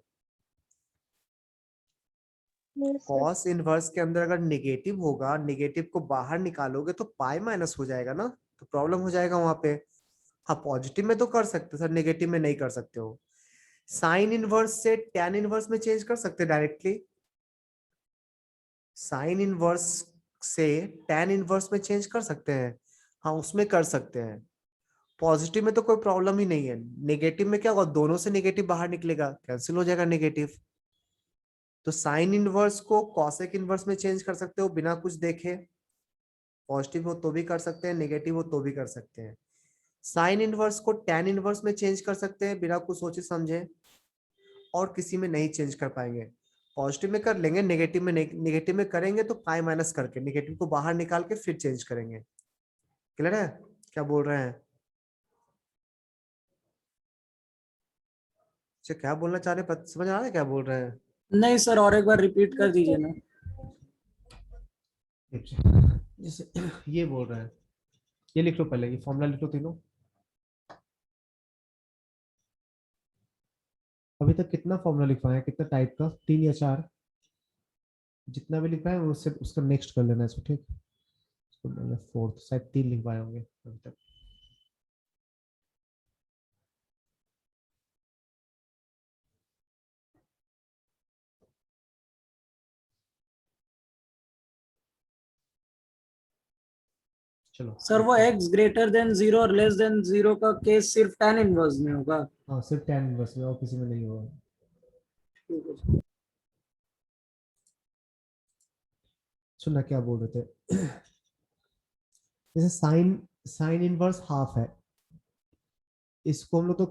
Yes sir. कॉस इनवर्स के अंदर अगर नेगेटिव होगा, नेगेटिव को बाहर निकालोगे तो पाई माइनस हो जाएगा ना, तो प्रॉब्लम हो जाएगा वहां पे। हाँ, पॉजिटिव में तो कर सकते सर, नेगेटिव में नहीं कर सकते हो। साइन इनवर्स से टैन इनवर्स में चेंज कर सकते डायरेक्टली, साइन इनवर्स से टैन इनवर्स में चेंज कर सकते हैं, हाँ उसमें कर सकते हैं। पॉजिटिव में तो कोई प्रॉब्लम ही नहीं है। नेगेटिव में क्या होगा, दोनों से नेगेटिव बाहर निकलेगा, कैंसिल हो जाएगा नेगेटिव। तो साइन इनवर्स को कॉसेक इनवर्स में चेंज कर सकते हो बिना कुछ देखे, पॉजिटिव हो तो भी कर सकते हैं, नेगेटिव हो तो भी कर सकते हैं। साइन इनवर्स को टैन इनवर्स में चेंज कर सकते हैं बिना कुछ सोचे समझे, और किसी में नहीं चेंज कर पाएंगे। पॉजिटिव में कर लेंगे, नेगेटिव में नहीं, नेगेटिव में करेंगे तो पाई माइनस करके नेगेटिव को बाहर निकाल के फिर चेंज करेंगे। क्लियर है क्या बोल रहे हैं? अच्छा क्या बोलना चाह रहे हैं, समझ आ रहा है क्या बोल रहे हैं? नहीं सर, और एक बार रिपीट कर दीजिए ना। जैसे ये बोल रहे हैं, ये लिख लो पहले, ये फॉर्मूला लिख लो तीनों। अभी तक कितना फॉर्मूला लिखवाया है, कितना टाइप का, 3 या 4? जितना भी लिखवाया है उससे उसका नेक्स्ट कर लेना है इसको, ठीक। इसको मैंने 4th शायद 3 लिखवाए होंगे अभी तक। चलो सर वो x ग्रेटर देन 0 और लेस देन 0 का केस सिर्फ tan इनवर्स में होगा। हाँ सिर्फ टैन इनवर्स में, और किसी में नहीं होगा। ठीक है सर। सुनना क्या बोल रहे थे। जैसे साइन साइन इनवर्स हाफ है, इसको हम लोग तो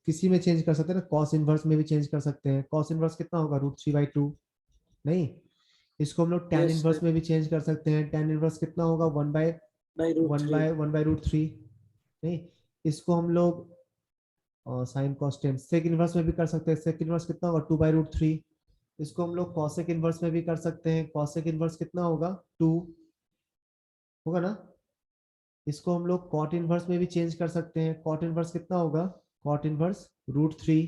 किसी में चेंज कर सकते हैं ना, कॉस इनवर्स में भी चेंज कर सकते हैं। कॉस इनवर्स कितना होगा, √3/2। नहीं, इसको हम लोग टैन Yes, इनवर्स sir. में भी चेंज कर सकते हैं। टैन इनवर्स कितना होगा, 1 बाय By root 1 3. बाय 1/√3। नहीं, इसको हम लोग sine cos tan sec inverse में भी कर सकते हैं। सेक इनवर्स कितना होगा, 2/√3। इसको हम लोग कॉसेक इनवर्स में भी कर सकते हैं। कॉसेक इनवर्स कितना होगा, 2 होगा ना। इसको हम लोग कॉट इनवर्स में भी चेंज कर सकते हैं। कॉट इनवर्स कितना होगा, कॉट इनवर्स √3।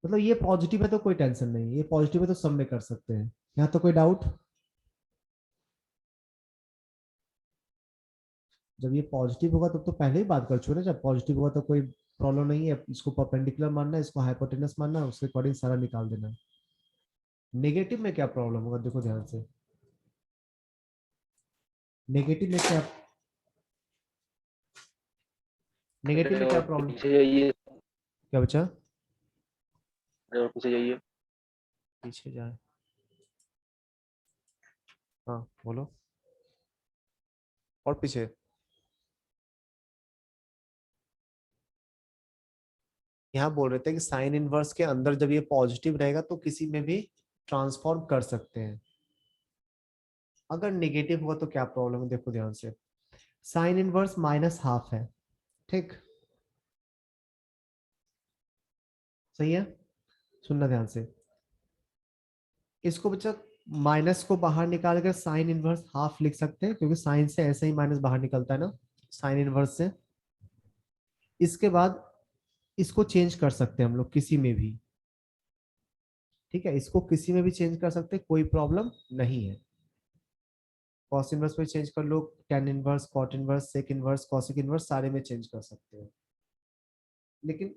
मतलब ये पॉजिटिव है तो कोई टेंशन नहीं, ये पॉजिटिव है तो सब में कर सकते हैं। यहाँ तो कोई डाउट? जब ये पॉजिटिव होगा तब तो पहले ही बात कर चुके ना, जब पॉजिटिव होगा तो कोई प्रॉब्लम नहीं है। इसको परपेंडिकुलर मानना है, इसको हाइपोटेनस मानना है, उसके अकॉर्डिंग सारा निकाल देना है। नेगेटिव में क्या प्रॉब्लम होगा, देखो ध्यान से। नेगेटिव में क्या, नेगेटिव में क्या प्रॉब्लम, पीछे जाइए, क्या बचा? और पीछे जाइए। पीछे जाए, हाँ बोलो, और पीछे। यहाँ बोल रहे थे कि साइन इनवर्स के अंदर जब ये पॉजिटिव रहेगा तो किसी में भी ट्रांसफॉर्म कर सकते हैं। अगर नेगेटिव हुआ तो क्या प्रॉब्लम है, देखो ध्यान से। साइन इनवर्स -½ है, ठीक, सही है। सुनना ध्यान से, इसको बच्चा माइनस को बाहर निकाल कर साइन इनवर्स हाफ लिख सकते हैं, क्योंकि साइन से ऐसे ही माइनस बाहर निकलता है ना, साइन इनवर्स से। इसके बाद इसको चेंज कर सकते हैं हम लोग किसी में भी, ठीक है। इसको किसी में भी चेंज कर सकते हैं, कोई प्रॉब्लम नहीं है। कॉस इनवर्स में चेंज कर लो, tan inverse, cot inverse, sec inverse, cosec inverse, सारे में चेंज कर सकते हैं। लेकिन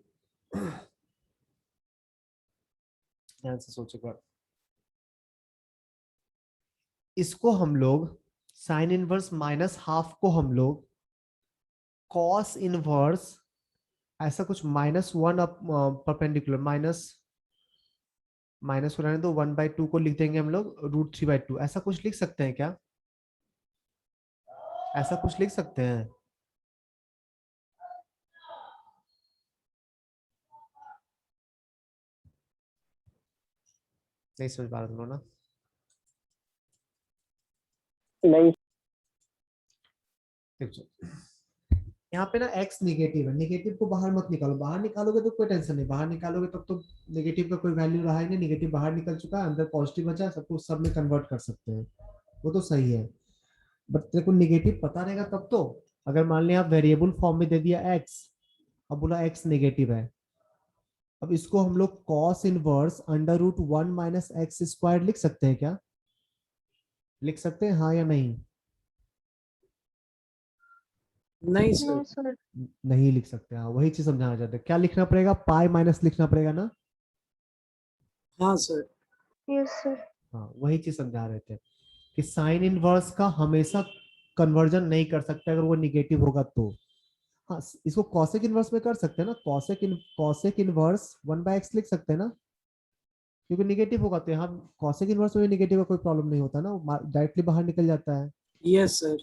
ध्यान से सोचो, इसको हम लोग साइन इनवर्स -½ को हम लोग कॉस इनवर्स ऐसा कुछ -1 अप परपेंडिकुलर माइनस को रहने दो, 1/2 को लिख देंगे हम लोग √3/2। ऐसा कुछ लिख सकते हैं क्या, ऐसा कुछ लिख सकते हैं? नहीं समझ पा रहे तुम लोग ना? नहीं। देखो यहाँ पे ना x नेगेटिव है, नेगेटिव को बाहर मत निकालो। बाहर निकालोगे तो कोई टेंशन नहीं, बाहर निकालोगे तब तो नेगेटिव का कोई वैल्यू रहा ही नहीं। नेगेटिव बाहर निकल चुका है, अंदर पॉजिटिव बचा, सबको सब में कन्वर्ट कर सकते हैं, वो तो सही है। बट तेरे को नेगेटिव पता रहेगा तब तो। अगर मान लिया आप वेरिएबल फॉर्म में दे दिया x, अब बोला x नेगेटिव है, अब इसको हम लोग cos इनवर्स √1 - x² लिख सकते हैं क्या? लिख सकते हैं हाँ या नहीं? नहीं नो सर। सर। नहीं लिख सकते। हाँ वही चीज समझाना चाहते हैं। क्या लिखना पड़ेगा, पाई माइनस लिखना पड़ेगा ना। हाँ सर। Yes sir. हाँ वही चीज समझा रहे थे कि साइन इनवर्स का हमेशा कन्वर्जन नहीं कर सकते अगर वो निगेटिव होगा तो। हाँ इसको कॉसेक इनवर्स में कर सकते हैं ना, कॉसेक इनवर्स 1/x लिख सकते हैं ना। क्योंकि निगेटिव होगा तो यहाँ कॉसेक इनवर्स में निगेटिव का कोई प्रॉब्लम नहीं होता ना, डायरेक्टली बाहर निकल जाता है। Yes sir.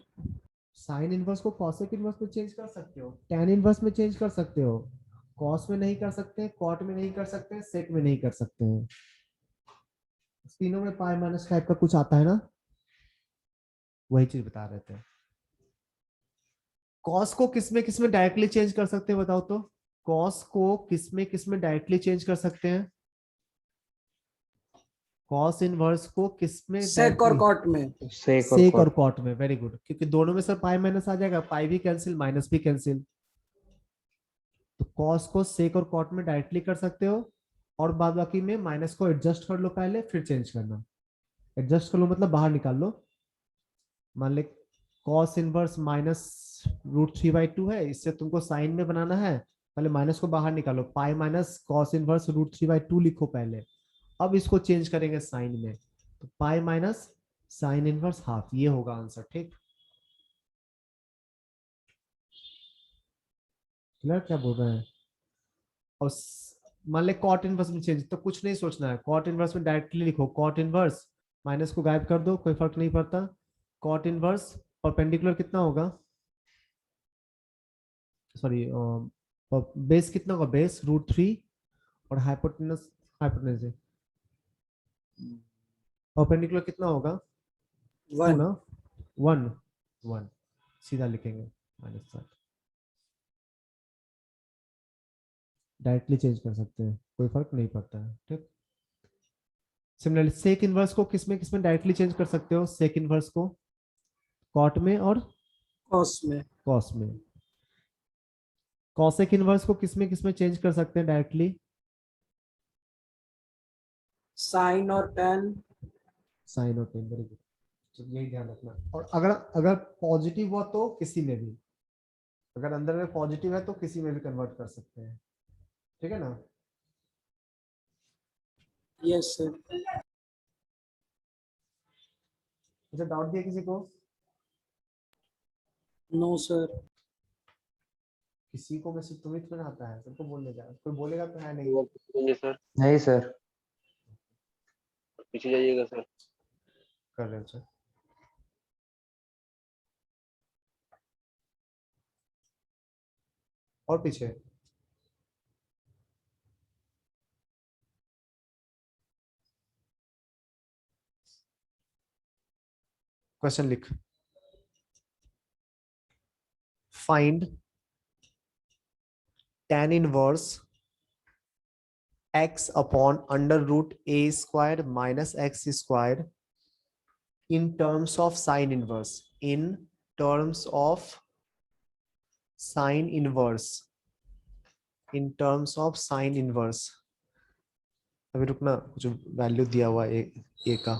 साइन इनवर्स को कॉसेक इनवर्स में चेंज कर सकते हो, tan इनवर्स में चेंज कर सकते हो, कॉस में नहीं कर सकते, कॉट में नहीं कर सकते, सेक में नहीं कर सकते हैं। तीनों में पाई माइनस टाइप का कुछ आता है ना, वही चीज बता रहे थे। कॉस को किसमें डायरेक्टली चेंज कर सकते हैं बताओ तो, कॉस को किसमें डायरेक्टली चेंज कर सकते हैं, कॉस इनवर्स को किसमें सेक और डायरेक्टली, कॉट में। सेक और कॉट में। वेरी गुड, क्योंकि दोनों में सर पाई माइनस आ जाएगा, पाई भी कैंसिल माइनस भी कैंसिल, तो कॉस को सेक और कॉट में डायरेक्टली कर सकते हो, और बाद बाकी में माइनस को एडजस्ट कर लो पहले फिर चेंज करना। एडजस्ट कर लो मतलब बाहर निकाल लो। मान ले कॉस इनवर्स -√3/2 है, इससे तुमको साइन में बनाना है, पहले माइनस को बाहर निकालो, पाई माइनस कॉस इनवर्स √3/2 लिखो पहले, अब इसको चेंज करेंगे साइन में, तो pi minus sine inverse half, ये होगा आंसर। ठीक, क्लियर क्या बोल रहे हैं। और मान ले कॉट इनवर्स में चेंज, तो कुछ नहीं सोचना है, कॉट इनवर्स में डायरेक्टली लिखो, कॉट इनवर्स माइनस को गायब कर दो, कोई फर्क नहीं पड़ता। कॉट इनवर्स परपेंडिकुलर कितना होगा, सॉरी बेस कितना होगा, बेस √3, और हाइपोटेनस हाइपोटेनस परपेंडिकुलर कितना होगा, 2 1। ना, 1 1 सीधा लिखेंगे -7, डायरेक्टली चेंज कर सकते हैं, कोई फर्क नहीं पड़ता है। ठीक, सिमिलरली सेक इनवर्स को किसमें डायरेक्टली चेंज कर सकते हो, सेक इनवर्स को कॉट में और कॉस में। कॉस में। कॉसेक इनवर्स को किसमें चेंज कर सकते हैं डायरेक्टली, साइन और टेन। साइन और टेन। वेरी गुड, तो यही ध्यान रखना। और अगर अगर पॉजिटिव हुआ तो किसी में भी, अगर अंदर में पॉजिटिव है तो किसी में भी कन्वर्ट कर सकते हैं, ठीक है ना। Yes sir. अच्छा, डाउट दिया किसी को, नो सर। किसी को में सिर्फ तुम्हें थोड़ा आता है, सबको बोलने का, कोई बोलेगा तो है नहीं। जाइए सर, नहीं सर। पीछे जाइएगा सर। कर रहे हो सर। और पीछे क्वेश्चन लिख, find tan inverse x upon √a² minus x² in terms of sine inverse, in terms of sine inverse, in terms of sine inverse। अभी रुकना, कुछ वैल्यू दिया हुआ है ए का,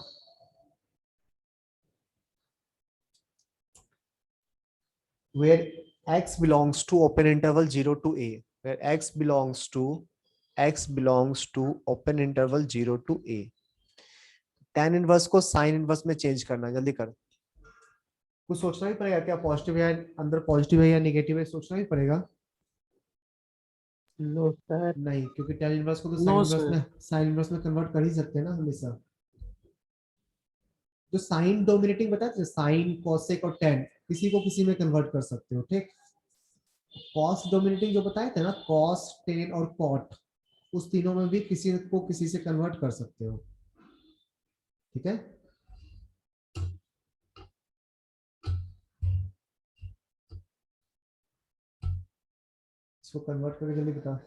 where x belongs to open interval 0 to a, where x belongs to open interval 0 to a। tan inverse को sign inverse में change करना, जल्दी कर, कुछ सोचना ही पड़ेगा, क्या पॉजिटिव है अंदर, पॉजिटिव है या नेगेटिव है, सोचना ही पड़ेगा। No sir. नहीं, क्योंकि tan इनवर्स को तो नो सर। साइन इनवर्स में कन्वर्ट कर ही सकते हैं ना हमेशा। जो साइन डोमिनेटिंग बताया था, साइन कॉसेक और tan, किसी को किसी में कन्वर्ट कर सकते हो। ठीक, कॉस डोमिनेटिंग जो बताए थे ना, कॉस टेन और कॉट, उस तीनों में भी किसी को किसी से कन्वर्ट कर सकते हो। ठीक है, इसको कन्वर्ट करके जल्दी बता।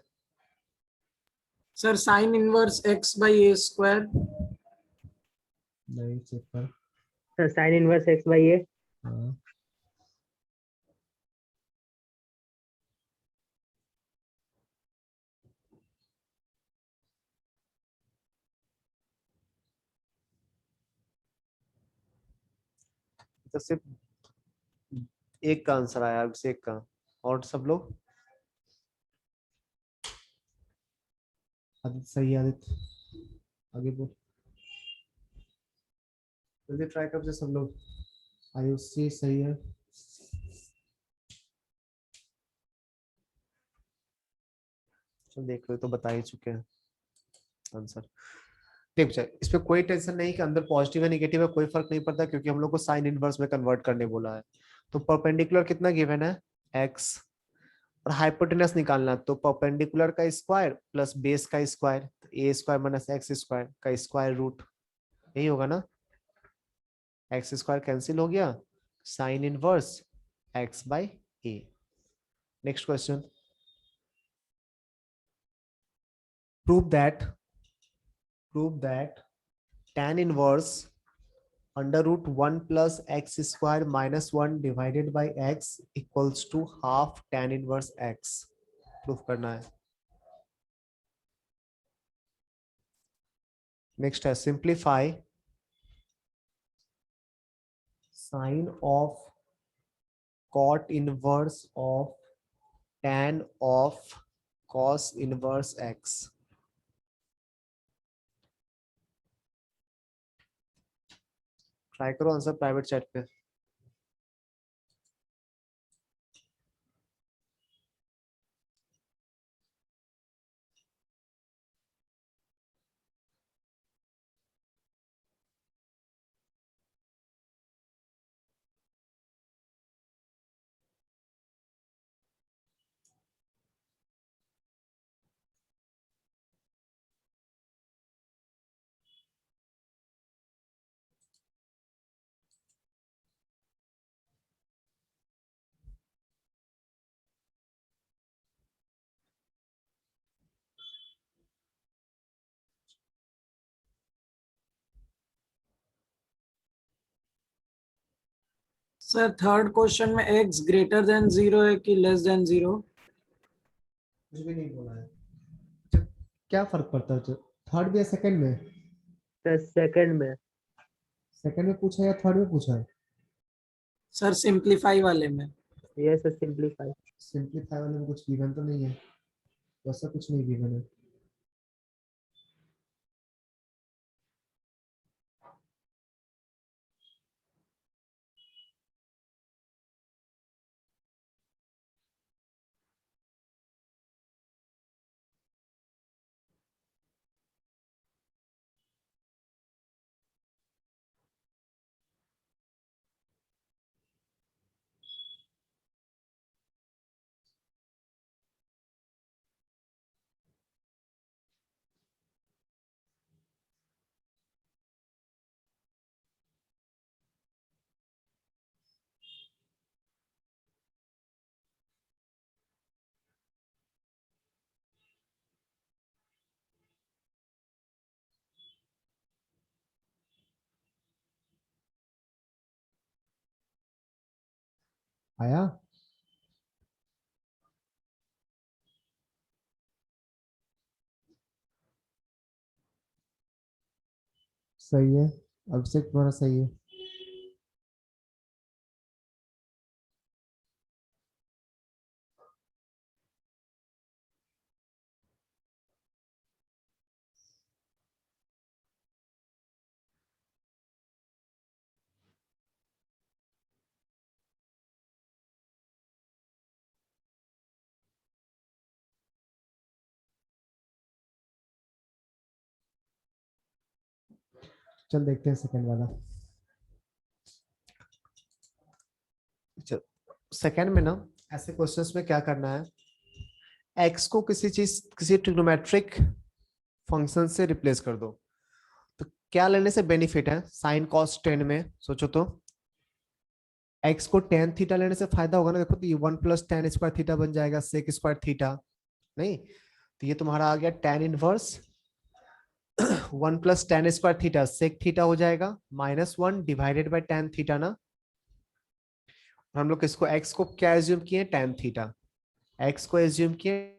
Sir sine inverse x/a²। नहीं, चेक कर। Sir sine inverse x/a। हाँ, तो सिर्फ एक का आंसर आया, अभिषेक का, और सब लोग आदित्य सही है, आदित्य आगे बोल, जल्दी ट्राई कर सब लोग। आयुषी सही है, चल देख लो, तो बता ही चुके हैं आंसर। देख जाए, इस पे कोई टेंशन नहीं कि अंदर पॉजिटिव है नेगेटिव है, कोई फर्क नहीं पड़ता, क्योंकि हम लोग को साइन इनवर्स में कन्वर्ट करने बोला है। तो परपेंडिकुलर कितना गिवन है, x, और हाइपोटेनस निकालना, तो परपेंडिकुलर का स्क्वायर प्लस बेस का स्क्वायर, तो a square minus x square का स्क्वायर रूट, यही होगा ना, x स्क्वायर कैंसिल हो गया, sign inverse x by a। Next question, prove that tan inverse under root 1 plus x square minus 1 divided by x equals to half tan inverse x। Proof करना है। Next है simplify sine of cot inverse of tan of cos inverse x। Try करो answer private chat पे। Sir third question में x greater than 0 है कि less than 0? कुछ भी नहीं बोला है। तो क्या फर्क पड़ता है, थर्ड में या सेकंड में? सर सेकंड में। सेकंड में पूछा या थर्ड में पूछा है? सर सिंप्लीफाई वाले में। Yes sir, simplify. सिंप्लीफाई वाले में कुछ गिवन तो नहीं है, वैसा कुछ नहीं गिवन है। आया? सही है, अभिषेक तुम्हारा सही है। चल देखते हैं सेकंड वाला। सेकंड में ना ऐसे क्वेश्चंस में क्या करना है, x को किसी ट्रिग्नोमेट्रिक फंक्शन से रिप्लेस कर दो। तो क्या लेने से बेनिफिट है, साइन कॉस टेन में सोचो तो x को टेन थीटा लेने से फायदा होगा ना। देखो तो ये 1 प्लस टेन स्क्वायर थीटा बन जाएगा, सेक स्क्वायर थीटा, नहीं तो ये तुम्हारा आ गया tan inverse 1 plus tan square theta sec theta हो जाएगा minus 1 divided by tan theta ना। और हम लोग इसको x को क्या एज्यूम किए, टेन थीटा, x को एज्यूम किए